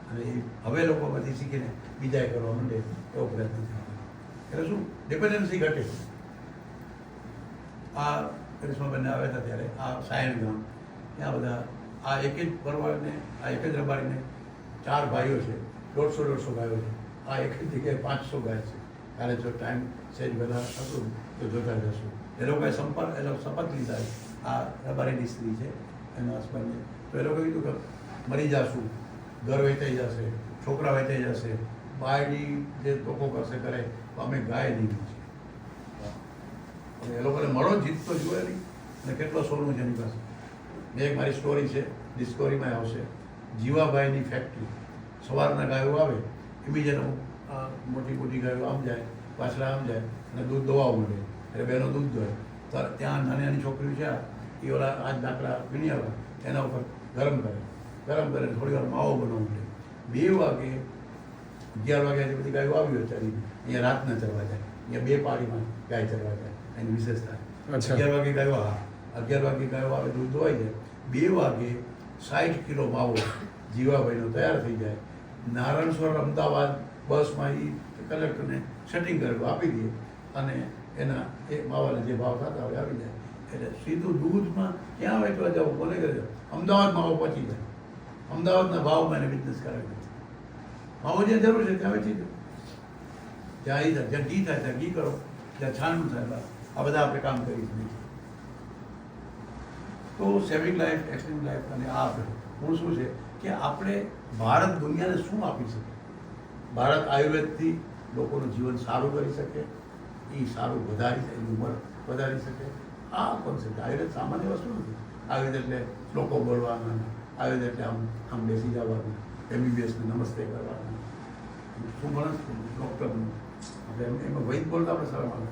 અને હવે લોકો બધી શીખીને બીજાએ કરવા માંડે એવો પ્રયત્ન થાય. એટલે શું ડિપેન્ડન્સી ઘટે. આ કરિશ્માબેન આવ્યા હતા ત્યારે આ સાયણ ગામ ત્યાં બધા આ એક જ પરવારને આ એક જ રબારીને 4 ભાઈઓ છે, 150 ગાયો છે. આ એક જ જગ્યાએ 500 ગાય છે. કાલે જો ટાઈમ સહેજ બધા હતું તો જોતા જશું. એ લોકોએ શપથ લીધા. આ રબારીની સ્ત્રી છે, એના હસબન્ડને. તો એ લોકોએ કીધું કે મરી જશું, ઘર વેચાઈ જશે, છોકરા વેચાઈ જશે, બાયડી જે લોકો કરશે કરે, તો અમે ગાય નહીં છે. એ લોકોને મળો જીત તો જુએ નહીં અને કેટલો સોનું છે એની પાસે. એક મારી સ્ટોરી છે, ડિસ્કવરીમાં આવશે. જીવાભાઈની ફેક્ટરી. સવારના ગાયો આવે, ઇમિડિયેટ મોટી મોટી ગાયો આમ જાય, પાછળ આમ જાય અને દૂધ દોવા મળે. એટલે બેનો દૂધ દોય. ત્યાં નાની નાની છોકરીઓ છે, એ ઓલા આજ દાખલા વીણી આવે એના ઉપર ગરમ કરે થોડી વાર માવો બનાવવો મળે. 2 વાગે 11 વાગ્યા બધી ગાયો આવી હોય ચાલી અહીંયા રાતના ચરવા જાય. અહીંયા 2 પાળીમાં ગાય ચરવા જાય. એની વિશેષતા 11 વાગે ગાયો 11 વાગે ગાયો આવે, દૂધ દોવાઈ જાય. 2 વાગે 60 કિલો માવો જીવાભાઈનો તૈયાર થઈ જાય. નારાયણસરોવર અમદાવાદ બસમાં એ કલેક્ટરને સેટિંગ કરેલું આપી દે અને એના એ માવાના જે ભાવ થતા હોય આવી જાય. એટલે સીધું દૂધમાં ક્યાં વેચવા જવું, કોને કરે જાવ, અમદાવાદ માવો પહોંચી જાય. અમદાવાદના ભાવમાં એને બિઝનેસ કરાવી દે. માવો જ્યાં જરૂર છે ત્યાં વેચી દો. જ્યાં એ થાય, જ્યાં ઘી થાય ત્યાં ઘી કરો, જ્યાં છાણું થાય બસ. આ બધા આપણે કામ કરી શકીએ. તો સેવિંગ લાઈફ, એક્સટિંગ લાઈફ અને આ હું શું છે કે આપણે ભારત દુનિયાને શું આપી શકીએ. ભારત આયુર્વેદથી લોકોનું જીવન સારું કરી શકે, એ સારું વધારી શકે, એની ઉંમર વધારી શકે. આ કોન્સેપ્ટ આયુર્વેદ સામાન્ય વસ્તુ નથી. આયુર્વેદ એટલે શ્લોકો બોલવાના, આયુર્વેદ એટલે આમ બેસી જવાનું, MBBSને નમસ્તે કરવાના, શું ભણે ડૉક્ટરનું આપણે એમાં વૈદ બોલતા આપણે શરમ આવે.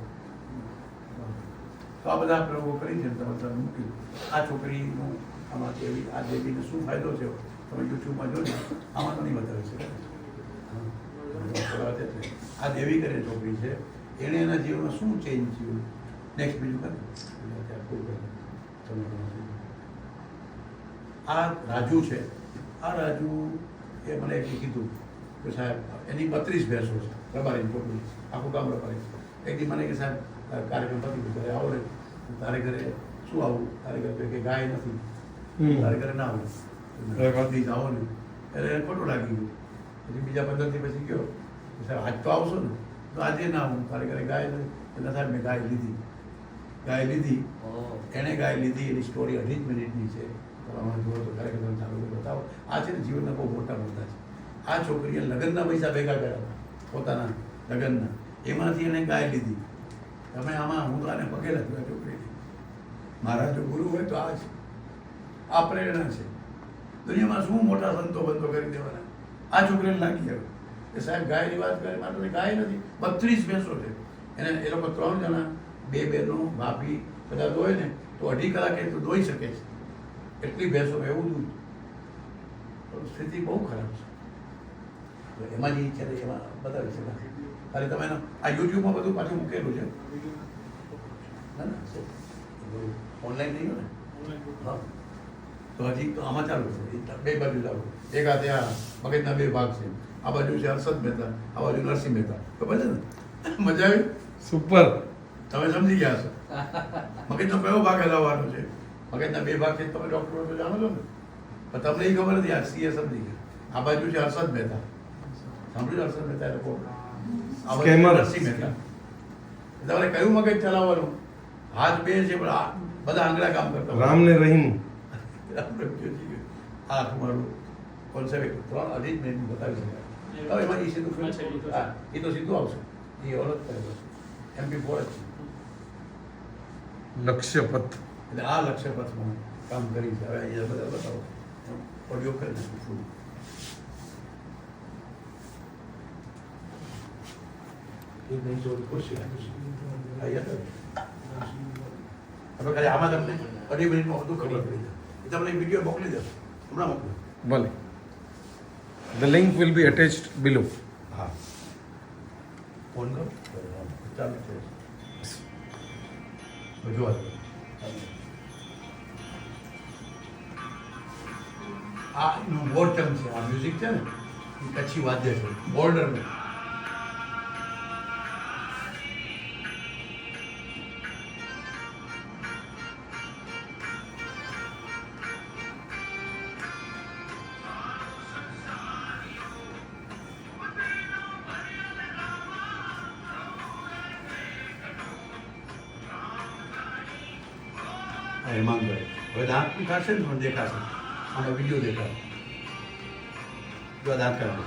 તો આ બધા પ્રયોગો કરી છે તમે મૂક્યું. આ છોકરીનું આમાં દેવી, આ દેવીને શું ફાયદો છે તમે યુટ્યુબમાં જોજો. આમાં તો નહીં બતાવી શકે. આ દેવી કરીને છોકરી છે, એણે એના જીવનમાં શું ચેન્જ થયું. નેક્સ્ટ બીજું કરે આ રાજુ છે. આ રાજુ એ મને એક કીધું કે સાહેબ એની 32 ભેંસો છે, રબારીની છોકરી, આખું કામ રબારી. એક દી મને કે સાહેબ કાર્યક્રમ પતી ગયો, ઘરે આવો ને તારે ઘરે શું આવું, તારે ઘરે કે ગાય નથી, તારે ઘરે ના આવું, આવો ને. એટલે એને ખોટું લાગી ગયું. પછી બીજા 15 દી પછી ગયો, સાહેબ આજ તો આવશો ને, તો આજે ના આવું, તારે ઘરે ગાય નથી. એટલે સાહેબ મેં ગાય લીધી. એણે ગાય લીધી. એની સ્ટોરી 2.5 મિનિટની છે. તમે જુઓ તો ખરેખર તમે ચાલુ બતાવો. આ છે ને જીવનના બહુ મોટા મુદ્દા છે. આ છોકરીએ લગ્નના પૈસા ભેગા કર્યા હતા, પોતાના લગ્નના, એમાંથી એને ગાય લીધી. તમે આમાં હું તો આને પગે લાગ્યું આ છોકરીને. મારા જો ગુરુ હોય તો આ છે, આ પ્રેરણા છે. દુનિયામાં શું મોટા સંતો બંતો કરી દેવાના. આ છોકરીને લાગી ગયો કે સાહેબ ગાયની વાત કરે, મારે ગાય નથી, 32 ભેંસો છે. એને એ લોકો 3 જણા, 2 બહેનો, ભાભી બધા દોય ને તો 2.5 કલાકે તો દોઈ શકે છે. એટલી ભેંસો એવું દૂધ. સ્થિતિ બહુ ખરાબ છે. એમાં જે છે એમાં બતાવી શકાય. ખાલી તમે આ યુટ્યુબમાં બધું પાછું મૂકેલું છે. ના ના ઓનલાઈન નહીં હોય ને. હા તો હજી તો આમાં ચાલુ છે. 2 બાજુ ચાલુ. એક આ ત્યાં મગજના 2 ભાગ છે. આ બાજુ છે હર્ષદ મહેતા, આ બાજુ નરસિંહ મહેતા. ખબર છે ને? મજા આવી? સુપર. તમે સમજી ગયા છો. મગજનો કયો ભાગ હલાવવાનો છે? મગજના 2 ભાગ છે. તમે ડૉક્ટરો તો જાણો છો ને, પણ તમને એ ખબર નથી. આ સીએ સમજી ગયા. આ બાજુ છે હર્ષદ મહેતા, સાંભળ્યું? હર્ષદ મહેતા લોકો આ બાજુ નરસિંહ મહેતા. તમારે કયું મગજ ચલાવવાનું? હાથ 2 છે પણ બધા આંગળા કામ કરતા. રામ ને રહીમ. આ તમારું કોન્સેપ્ટ 3-2.5 મિનિટ બતાવી શકાય. હવે એમાં એ સીધું હા એ તો સીધું આવશે. એ ઓળખ કરેલો છે MP4 જ છે. લક્ષ્યપથ. એટલે આ લક્ષ્યપથમાં કામ કરી છે. હવે અહીંયા બધા બતાવો ઓડિયો કરી નાખું છું. એ નહીં જોડું ખુશી અહીંયા હવે ખાલી આમાં તમને 2.5 મિનિટમાં બધું ખબર પડી જાય. એ તમને વિડીયો મોકલી દો, હમણાં મોકલો. ભલે. The link will be attached below. હા ફોન કરો ચાલુ છે. જોવા આ એનું બોટમ છે. આ મ્યુઝિક છે ને એ કચ્છી વાદ્ય છે. બોર્ડર હા હેમાંગભાઈ હવે દાંતનું થશે ને તમને દેખાશે આમાં વિડીયો દેખાશે જો આ દાંત કાઢો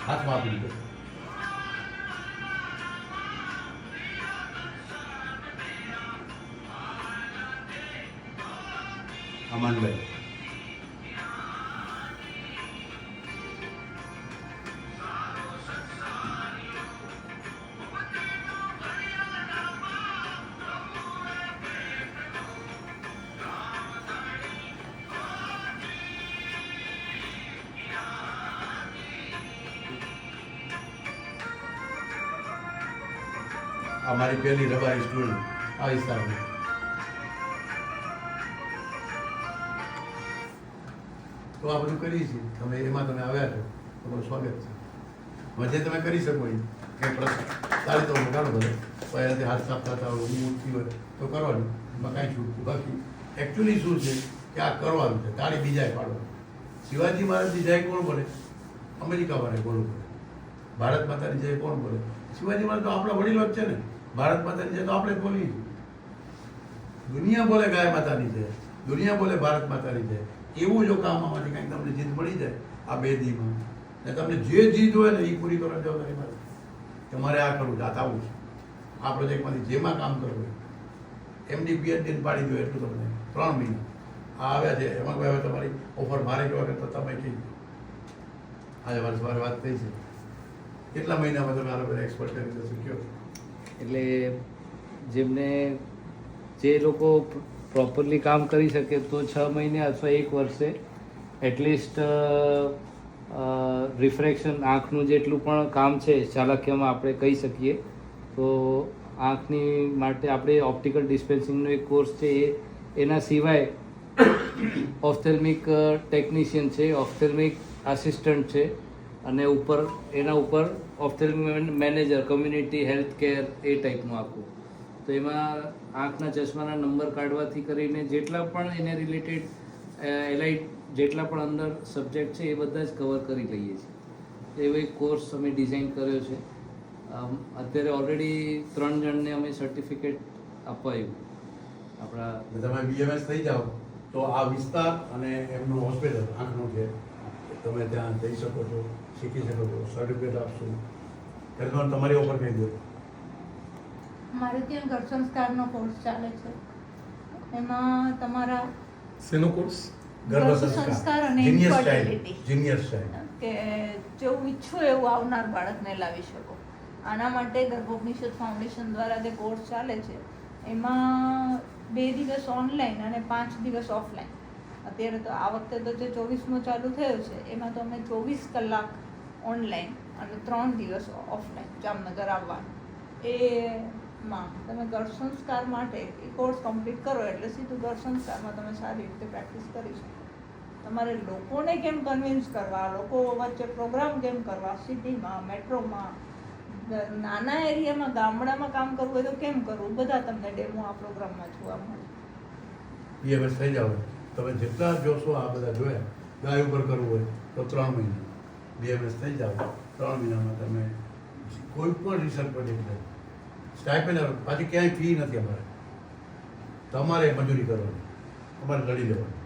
હાથમાં આપી દીધો અમનભાઈ અમારી પહેલી રબારી સ્કૂલ આ વિસ્તારની તો આ બધું કરીએ છીએ તમે એમાં તમે આવ્યા છો તમારું સ્વાગત છે જે તમે કરી શકો એ કંઈ પ્રશ્ન તારે તો ગાડો બધો પહેલાંથી હાથ સાફ થતા હોય ઊંઘ ઉઠતી હોય તો કરવાનું એમાં કાંઈ છૂટતું બાકી એકચ્યુઅલી શું છે કે આ કરવાનું છે તાળી બીજાએ પાડવાનું શિવાજી મહારાજની જય કોણ બોલે અમેરિકાવાળાએ બોલવું પડે ભારત માતાની જય કોણ બોલે શિવાજી મહારાજ તો આપણા વડીલો જ છે ને ભારત માતાની જય તો આપણે જ બોલીએ દુનિયા બોલે ગાય માતાની જય દુનિયા બોલે ભારત માતાની જય એવું જો કામ આમાંથી કંઈક તમને જીત મળી જાય આ બે દીમાં ને તમને જે જીત હોય ને એ પૂરી કરવાની જવાબદારી મારે કે મારે આ કરવું છે આ થવું છે આ પ્રોજેક્ટમાંથી જેમાં કામ કરવું હોય એમડી પીએચડીને પાડી દો એટલું તમને 3 મહિના આ આવ્યા છે એમાં કોઈ હવે તમારી ઓફર મારે જોવા કરતા તમે કહી આજે મારી સવારે વાત થઈ છે કેટલા મહિનામાં તમે આ બધા એક્સપર્ટ કરી શીખ્યો એટલે જેમને જે લોકો પ્રોપરલી કામ કરી શકે તો 6 મહિને અથવા 1 વર્ષે એટલીસ્ટ રિફ્રેક્શન આંખનું જેટલું પણ કામ છે ચાલાકીમાં આપણે કહી શકીએ તો આંખની માટે આપણે ઓપ્ટિકલ ડિસ્પેન્સિંગનો એક કોર્સ છે એના સિવાય ઓફથેલ્મિક ટેકનિશિયન છે ઓફથેલ્મિક આસિસ્ટન્ટ છે અને એના ઉપર ઓફથેલ્મિક મેનેજર કમ્યુનિટી હેલ્થ કેર એ ટાઈપનું આખું તો એમાં આંખના ચશ્માના નંબર કાઢવાથી કરીને જેટલા પણ એને રિલેટેડ એલાઇટ જેટલા પણ અંદર સબ્જેક્ટ છે એ બધા જ કવર કરી લઈએ છીએ એવો એક કોર્સ અમે ડિઝાઇન કર્યો છે અત્યારે ઓલરેડી 3 જણને અમે સર્ટિફિકેટ અપાયું આપણા તમે બીએમએસ થઈ જાઓ તો આ વિસ્તાર અને એમનું હોસ્પિટલ આંખનું છે તમે ત્યાં જઈ શકો છો શીખી શકો છો સર્ટિફિકેટ આપશો ત્યારે તમારી ઓફર કહી દો મારે ત્યાં ઘર સંસ્કારનો કોર્સ ચાલે છે એમાં તમારા શેનો કોર્સ ગર્ભ સંસ્કાર અને ઇન્ફર્ટિલિટી જીનિયસ સ્ટાઇલ કે જેવું ઈચ્છો એવું આવનાર બાળકને લાવી શકો આના માટે ગર્ભોપનિષદ ફાઉન્ડેશન દ્વારા જે કોર્સ ચાલે છે એમાં 2 દિવસ ઓનલાઈન અને 5 દિવસ ઓફલાઈન અત્યારે તો આ વખતે તો જે 24મો ચાલુ થયો છે એમાં તો અમે 24 કલાક ઓનલાઈન અને 3 દિવસ ઓફલાઈન જામનગર આવવાનું એમાં તમે ગર્ભ સંસ્કાર માટે એ કોર્સ કમ્પ્લીટ કરો એટલે સીધું ગર્ભ સંસ્કારમાં તમે સારી રીતે પ્રેક્ટિસ કરી શકો તમારે લોકોને કેમ કન્વિન્સ કરવા લોકો વચ્ચે પ્રોગ્રામ કેમ કરવા સિટીમાં મેટ્રોમાં નાના એરિયામાં ગામડામાં કામ કરવું હોય તો કેમ કરવું બધા તમને ડેમો આ પ્રોગ્રામમાં જોવા મળે બીએમએસ થઈ જાઓ તમે જેટલા જોશો આ બધા જોયા ગાય ઉપર કરવું હોય તો 3 મહિના બીએમએસ થઈ જાઓ 3 મહિનામાં તમે કોઈ પણ રિસર્ચ પ્રોજેક્ટ લે સ્ટાઇપેન્ડ પાછી ક્યાંય ફી નથી અમારે તમારે મજૂરી કરવાની અમારે લડી લેવાની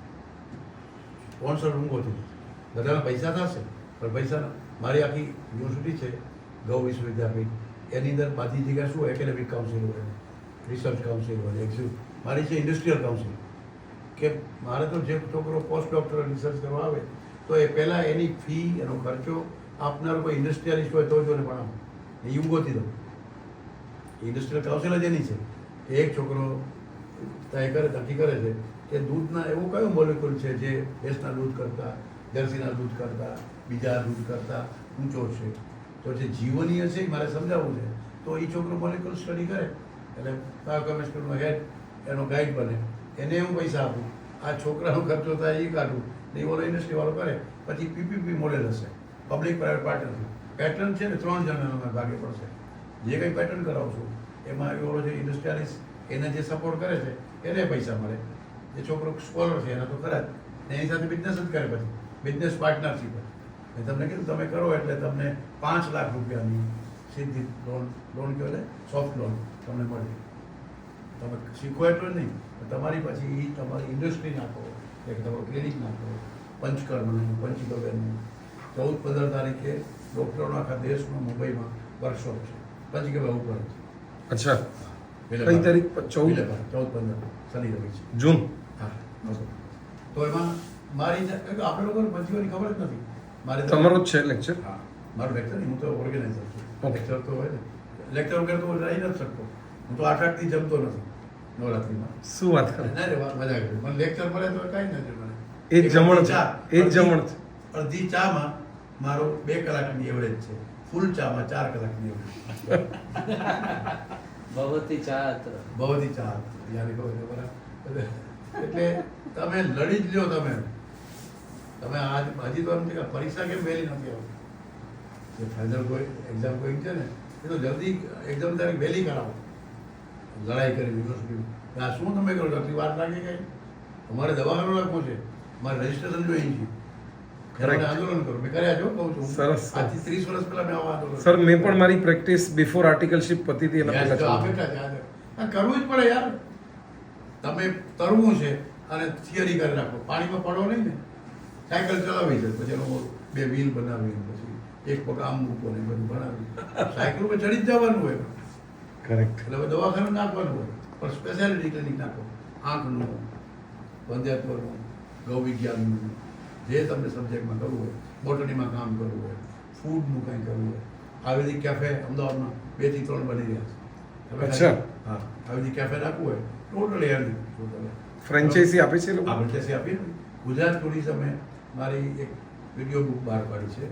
સ્પોન્સર ઊંઘોથી બધાના પૈસા થશે પણ પૈસા મારી આખી યુનિવર્સિટી છે ગૌ વિશ્વવિદ્યાપીઠ એની અંદર બધી જગ્યાએ શું એકેડેમિક કાઉન્સિલ હોય રિસર્ચ કાઉન્સિલ હોય મારી છે ઇન્ડસ્ટ્રીયલ કાઉન્સિલ કે મારે તો જે છોકરો પોસ્ટ ડોક્ટર રિસર્ચ કરવા આવે તો એ પહેલાં એની ફી એનો ખર્ચો આપનાર કોઈ ઇન્ડસ્ટ્રીયલિસ્ટ હોય તો જોને પણ એ યુગોથી દો ઇન્ડસ્ટ્રીયલ કાઉન્સિલ જ એની છે એક છોકરો તય કરે નક્કી કરે છે કે દૂધના એવું કયું મોલિક્યુલ છે જે ભેંસના દૂધ કરતાં જર્સીના દૂધ કરતાં બીજા દૂધ કરતાં ઊંચો છે તો જે જીવનીય છે એ મારે સમજાવવું છે તો એ છોકરો મોલિક્યુલ સ્ટડી કરે એટલે બાયોકેમિસ્ટ્રીનો હેડ એનો ગાઈડ બને એને હું પૈસા આપું આ છોકરાનો ખર્ચો થાય એ કાઢું ને એ ઓલો ઇન્ડસ્ટ્રીવાળો કરે પછી પીપીપી મોડેલ હશે પબ્લિક પ્રાઇવેટ પાર્ટનરશીપ પેટર્ન છે ને 3 જણનો ભાગે પડશે જે કંઈ પેટર્ન કરાવશો એમાં એવો જે ઇન્ડસ્ટ્રીયાલિસ્ટ એને જે સપોર્ટ કરે છે એને પૈસા મળે જે છોકરો સ્કોલર છે એના તો ખરા જ ને એની સાથે બિઝનેસ જ કરે પછી બિઝનેસ પાર્ટનરશીપ મેં તમને કીધું તમે કરો એટલે તમને 5 લાખ રૂપિયાની સીધી લોન કહો ને સોફ્ટ લોન તમને મળે તમે શીખો એટલું જ નહીં તમારી પછી તમારી ઇન્ડસ્ટ્રી નાખો, એક તમારો ક્લિનિક નાખો, પંચકર્મનું, પંચગવ્યનું. 14-15 તારીખે ડૉક્ટરોનો આખા દેશમાં મુંબઈમાં વર્કશોપ છે, પંચગવ્ય ઉપર છે. અચ્છા, કઈ તારીખ? 14-15 શનિ રવિ છે. જૂન. હા, તો એમાં મારી આપણે લોકોને પંચગવ્યની ખબર જ નથી. મારે તમારો જ છે લેક્ચર? હા, મારું લેક્ચર નહીં, હું તો ઓર્ગેનાઇઝર છું. Okay. લેક્ચર તો હોય ને, લેક્ચર વગર તો રહી નથી શકતો. હું તો 8 દી જમતો નથી નવરાત્રિમાં. શું વાત કરો? ના રે, મજા કરી. મને લેક્ચર મળે તો કાંઈ નથી મને. એ જ જમણ છે, એ જ જમણ છે. અડધી ચામાં મારો 2 કલાકની એવરેજ છે, ફૂલ ચામાં 4 કલાકની એવરેજ. ભગવતી ચા અત્ર. બહુથી ચા યાર કહો બરાબર. એટલે તમે લડી જ લ્યો. તમે આજ હજી તો એમ છે કે પરીક્ષા કેમ વહેલી નથી આવતી? જે ફાઇનલ કોઈ એક્ઝામ કોઈ છે ને, એ તો જલ્દી એક્ઝામ તારીખ વહેલી કરાવો. લડાઈ કરી યુનિવર્સિટી આ શું તમે કરો? આટલી વાર લાગી ગઈ? અમારે દવાખાનું રાખવું છે, મારે રજીસ્ટ્રેશન જોઈએ છે. Correct. આંદોલન કરો. મેં કર્યા જો કહું છું. સરસ. આજથી 30 વર્ષ પહેલા મેં આવા આંદોલન સર, મેં પણ મારી પ્રેક્ટિસ બિફોર આર્ટિકલશિપ પતી હતી એના યાર, પહેલા જો ચાલુ. આપે કાંઈ યાદ. આ કરવું જ પડે યાર. તમે તરવું છે અને થિયરી કરી રાખો, પાણીમાં પડો નહીં ને. સાયકલ ચલાવી છે, પછી એનો 2 વ્હીલ બનાવી, પછી એક પગ આમ મૂકો ને બધું બનાવી. સાયકલ ઉપર ચડી જ જવાનું હોય. કરેક્ટ. એટલે હવે દવાખાનું નાખવાનું હોય, પણ સ્પેશિયાલિટી ક્લિનિક નાખો. આંખનું, વંધ્યત્વનું, ગૌ વિજ્ઞાનનું, જે તમને સબ્જેક્ટમાં કરવું હોય, બોટનીમાં કામ કરવું હોય, ફૂડનું કંઈ કરવું હોય. આયુર્વેદિક કેફે અમદાવાદમાં 2 થી 3 બની રહ્યા છે. તમે અચ્છા. હા, આયુર્વેદિક કેફે રાખવું હોય, ટોટલી હેલ્ધી. ફ્રેન્ચાઇઝી આપે છે એ લોકો? આપણે કેસી આપીએ ને. ગુજરાત ટુરિઝમે મારી એક વિડીયો બુક બહાર પાડી છે.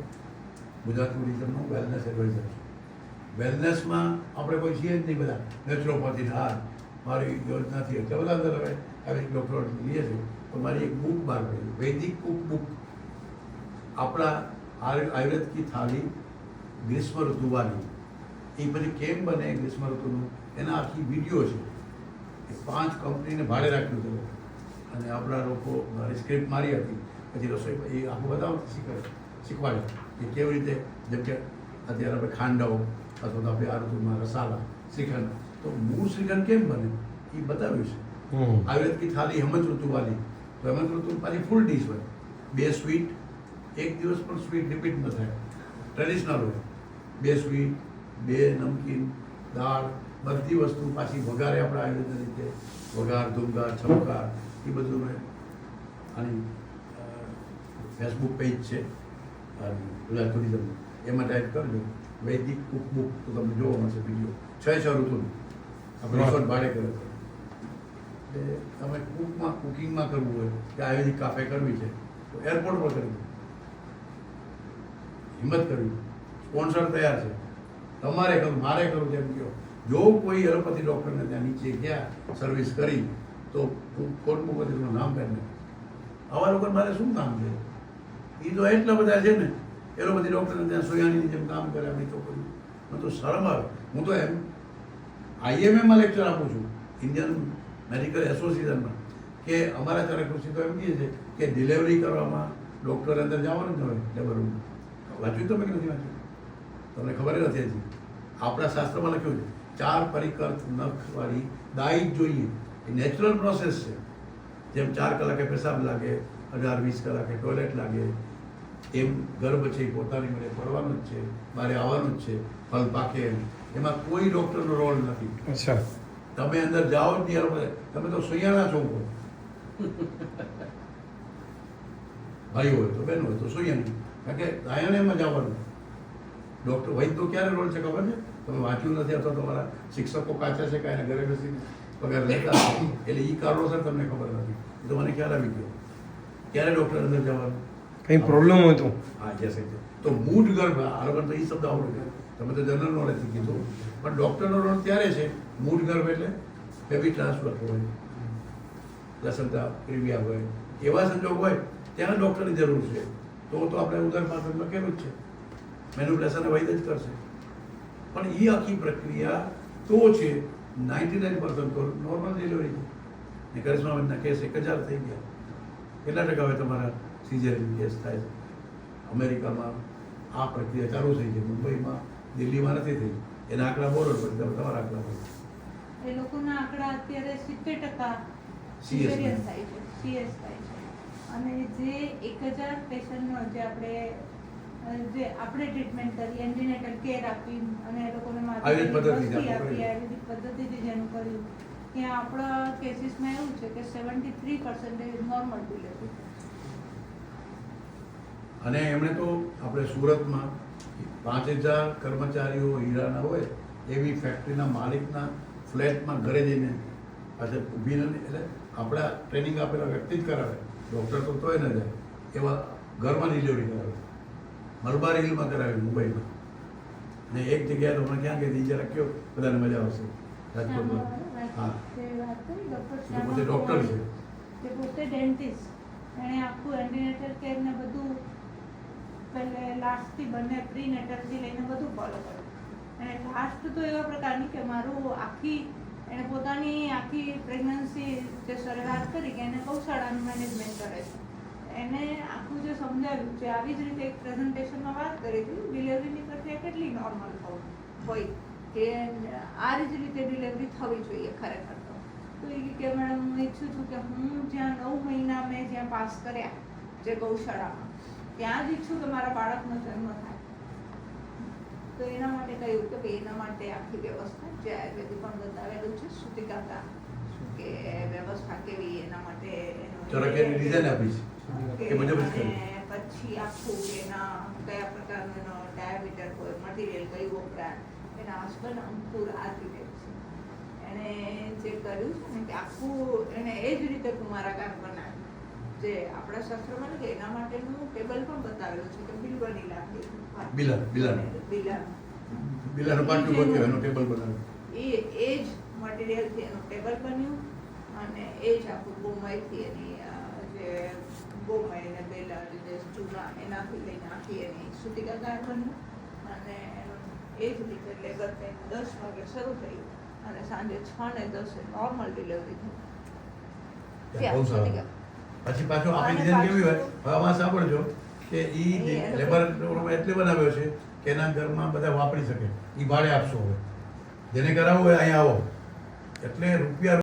ગુજરાત ટુરિઝમનું વેલનેસ એડવાઇઝર છે. વેલનેસમાં આપણે કોઈ છીએ જ નહીં, બધા નેચરોપેથી હા મારી યોજનાથી એટલે બધા અંદર હવે આવી ડૉક્ટરો લઈએ છીએ. તો મારી એક બુક બહાર પડી, વૈદિક કુક બુક. આપણા આયુર્વેદ કી થાળી ગ્રીષ્મ ઋતુવાળી. એ પછી કેમ બને ગ્રીષ્મ ઋતુનું, એના આખી વિડીયો છે. એ 5 કંપનીને ભાડે રાખ્યું હતું અને આપણા લોકો મારી સ્ક્રિપ્ટ મારી હતી. પછી રસોઈ એ આખું બતાવવા શીખવાડે કે કેવી રીતે, જેમ કે અત્યારે આપણે ખાંડવ અથવા તો આપણે આ ઋતુમાં રસાલા, શ્રીખંડ. તો મૂળ શ્રીખંડ કેમ બને એ બતાવ્યું છે. આયુર્વેદ કી થાળી હેમંત ઋતુવાળી. તો હેમંત ઋતુ પાછી ફૂલ ડીશ હોય, 2 સ્વીટ, એક દિવસ પણ સ્વીટ રિપીટ ન થાય, ટ્રેડિશનલ હોય. 2 સ્વીટ, 2 નમકીન, દાળ, બધી વસ્તુ પાછી વઘારે આપણા આયુર્વેદની રીતે વઘાર, ધુમગાર, છમકાર એ બધું હોય. આની ફેસબુક પેજ છે ગુજરાત ટુરિઝમ, એમાં ટાઈપ કરજો વૈદિક કુક બુક, તો તમને જોવા મળશે વિડીયો. 6 ઋતુનું આપણે રિસોર્ટ ભાડે કરે છે. એટલે તમે કુકિંગમાં કરવું હોય કે આયુર્વેદિક કાફે કરવી છે તો એરપોર્ટ પર કરી દો. હિંમત કરવી, સ્પોન્સર તૈયાર છે. તમારે કરવું, મારે કરવું, તેમ કહો. જો કોઈ એલોપેથી ડૉક્ટરને ત્યાં નીચે ગયા સર્વિસ કરી તો કોર્ટમાં બધું નામ કાઢને. આવા લોકોને મારે શું કામ છે? એ તો એટલા બધા છે ને એલોપેથી ડૉક્ટરને ત્યાં સોયાણીની જેમ કામ કરે. આપણી તો કોઈ મને તો શરમ આવે. હું તો એમ IMAમાં લેક્ચર આપું છું, ઇન્ડિયન મેડિકલ એસોસિએશનમાં, કે અમારા ચારે કૃષિ તો એમ કહે છે કે ડિલિવરી કરવામાં ડૉક્ટર અંદર જવાનું જ હોય લેબર રૂમ. વાંચ્યું તમે કે નથી વાંચ્યું? તમને ખબર જ નથી હજી. આપણા શાસ્ત્રમાં લખ્યું છે 4 પરિકર્થ નખવાળી દાઈ જ જોઈએ. એ નેચરલ પ્રોસેસ છે. જેમ 4 કલાકે પેશાબ લાગે, 18-20 કલાકે ટોયલેટ લાગે, એમ ગર્ભ છે એ પોતાની મને પડવાનું જ છે, મારે આવવાનું જ છે, ફલ પાકે. એમાં કોઈ ડૉક્ટરનો રોલ નથી. અચ્છા. તમે અંદર જાઓ જ નહીં. તમે તો સૈયાણા છો. ભાઈ હોય તો બહેન હોય તો સૈયાણી, કારણ કે આયણેમાં જવાનું. ડૉક્ટર વૈદ્યનો ક્યારે રોલ છે ખબર છે? તમે વાંચ્યું નથી અથવા તમારા શિક્ષકો કાચા છે, કાંઈ ઘરે બેસીને પગાર લેતા એટલે એ કારણોસર તમને ખબર નથી. એ તો મને ખ્યાલ આવી ગયો. ક્યારે ડૉક્ટર અંદર જવાનું? કંઈ પ્રોબ્લેમ હોય તો? હા, જશે. તો મૂઢ ગર્ભ, આ લોકો તો એ શબ્દ આવડે. તમે તો જનરલ નોલેજથી કીધું, પણ ડૉક્ટરનો રોલ ત્યારે છે મૂઢ ગર્ભ એટલે બેબી ટ્રાન્સફર હોય, પ્લસન્ટા પ્રિવિયા હોય, એવા સંજોગ હોય ત્યાં ડૉક્ટરની જરૂર છે. તો આપણે ઉદરપાથમાં લખેલું જ છે મેન્યુપ્લેશન વૈદ જ કરશે. પણ એ આખી પ્રક્રિયા તો છે 99% તો નોર્મલ ડિલિવરી છે. ને કરિશ્માબેનના કેસ 1000 થઈ ગયા. કેટલા ટકા હવે તમારા સિઝેરિયન કેસ થાય છે? અમેરિકામાં આ પ્રક્રિયા ચાલુ થઈ છે, મુંબઈમાં, દિલ્હીમાં નથી થઈ. એના આંકડા બોલો પછી તમે તમારા આંકડા બોલો. એ લોકોના આંકડા અત્યારે 70% સિઝેરિયન થાય છે, CS થાય છે. અને જે 1000 પેશન્ટનો જે આપણે ટ્રીટમેન્ટ કરી, એન્ટીનેટલ કેર આપી અને એ લોકોને આયુર્વેદ પદ્ધતિથી વસ્તી આપણે આપી, કર્યું. આયુર્વેદિક પદ્ધતિથી જેનું કર્યું, ત્યાં આપણા કેસીસમાં એવું છે કે 73% નોર્મલ ડિલિવરી. અને એમણે તો આપણે સુરતમાં 5000 કર્મચારીઓ હીરાના હોય એવી ફેક્ટરીના માલિકના ફ્લેટમાં ઘરે જઈને પાછળ ઊભી નથી, એટલે આપણા ટ્રેનિંગ આપેલા વ્યક્તિ જ કરાવે, ડૉક્ટર તો તોય ન જાય, એવા ઘરમાં ડિલિવરી કરાવે. મલબાર હિલમાં કરાવી મુંબઈમાં, ને એક જગ્યાએ તો હમણાં ક્યાં ગઈ હતી જરા કયો બધાને મજા આવશે રાજકોટમાં. હા, તે વાત કરી ડૉક્ટર એ તો પોતે ડૉક્ટર છે. તે પોતે ડેન્ટિસ્ટ. એણે આખું એન્ટીનેટલ કેર ને બધું પહેલે લાસ્ટથી બંને પ્રીનેટલથી લઈને બધું ફોલો કર્યું. અને લાસ્ટ તો એવા પ્રકારની કે મારું એણે પોતાની આખી પ્રેગ્નન્સી જે સરે વાત કરી કે એને ગૌશાળાનું મેનેજમેન્ટ કરે છે, એને આખું જે સમજાવ્યું છે આવી જ રીતે એક પ્રેઝન્ટેશનમાં વાત કરી હતી ડિલિવરીની પ્રક્રિયા કેટલી નોર્મલ હોય કે આ જ રીતે ડિલિવરી થવી જોઈએ ખરેખર. તો એ કે મેડમ હું ઈચ્છું છું કે હું જ્યાં 9 મહિના મેં જ્યાં પાસ કર્યા જે ગૌશાળામાં, ત્યાં જ ઈચ્છું કે મારા બાળકનો જન્મ થાય. તો એના માટે કહ્યું કે ભાઈ એના માટે આખી વ્યવસ્થા જે આયુર્વેદિક પણ બતાવેલું છે, સૂતિકાતા કે વ્યવસ્થા કેવી એના માટે જરાક એની ડિઝાઇન આપી છે એ મુજબ જ કર્યું. અને પછી આખું એના કયા પ્રકારનું એનો ડાયામીટર હોય, મટીરિયલ કયું વપરાય, એના હસબન્ડ અંકુર આર્કિટેક્ટ છે. એણે જે કર્યું છે ને કે આખું એને એ જ રીતે કુમારાકાર બનાવ્યું જે આપણા શાસ્ત્રમાં નથી. એના માટેનું ટેબલ પણ બતાવેલું છે કે બિલવની લાકડી, બિલાનું પાટલું ગોઠવ્યું, એનું ટેબલ બનાવ્યું. એ જ મટીરિયલથી એનું ટેબલ બન્યું અને એ જ આખું ગોમયથી એની જે ગોમય અને બેલા જે ચૂના એનાથી લઈને આખી એની સૂતિકાકાર બન્યું. અને એનું એ જ રીતે લેબર પેઇન 10 વાગે શરૂ થયું અને સાંજે 6 ને 10 નોર્મલ ડિલિવરી થઈ. ત્યાં બહુ સારું. સૂતિકા. પછી પાછો આપણી અને ડિઝાઇન કેવી હોય, પાછું- હવે આમાં સાંભળજો કે ઈ એ લોકો- લેબર રૂમ એટલે બનાવ્યો છે કે એના ઘરમાં બધા વાપરી શકે. ઈ ભાડે આપશો હવે, જેને કરાવવું હોય અહીંયા આવો, એટલે રૂપિયા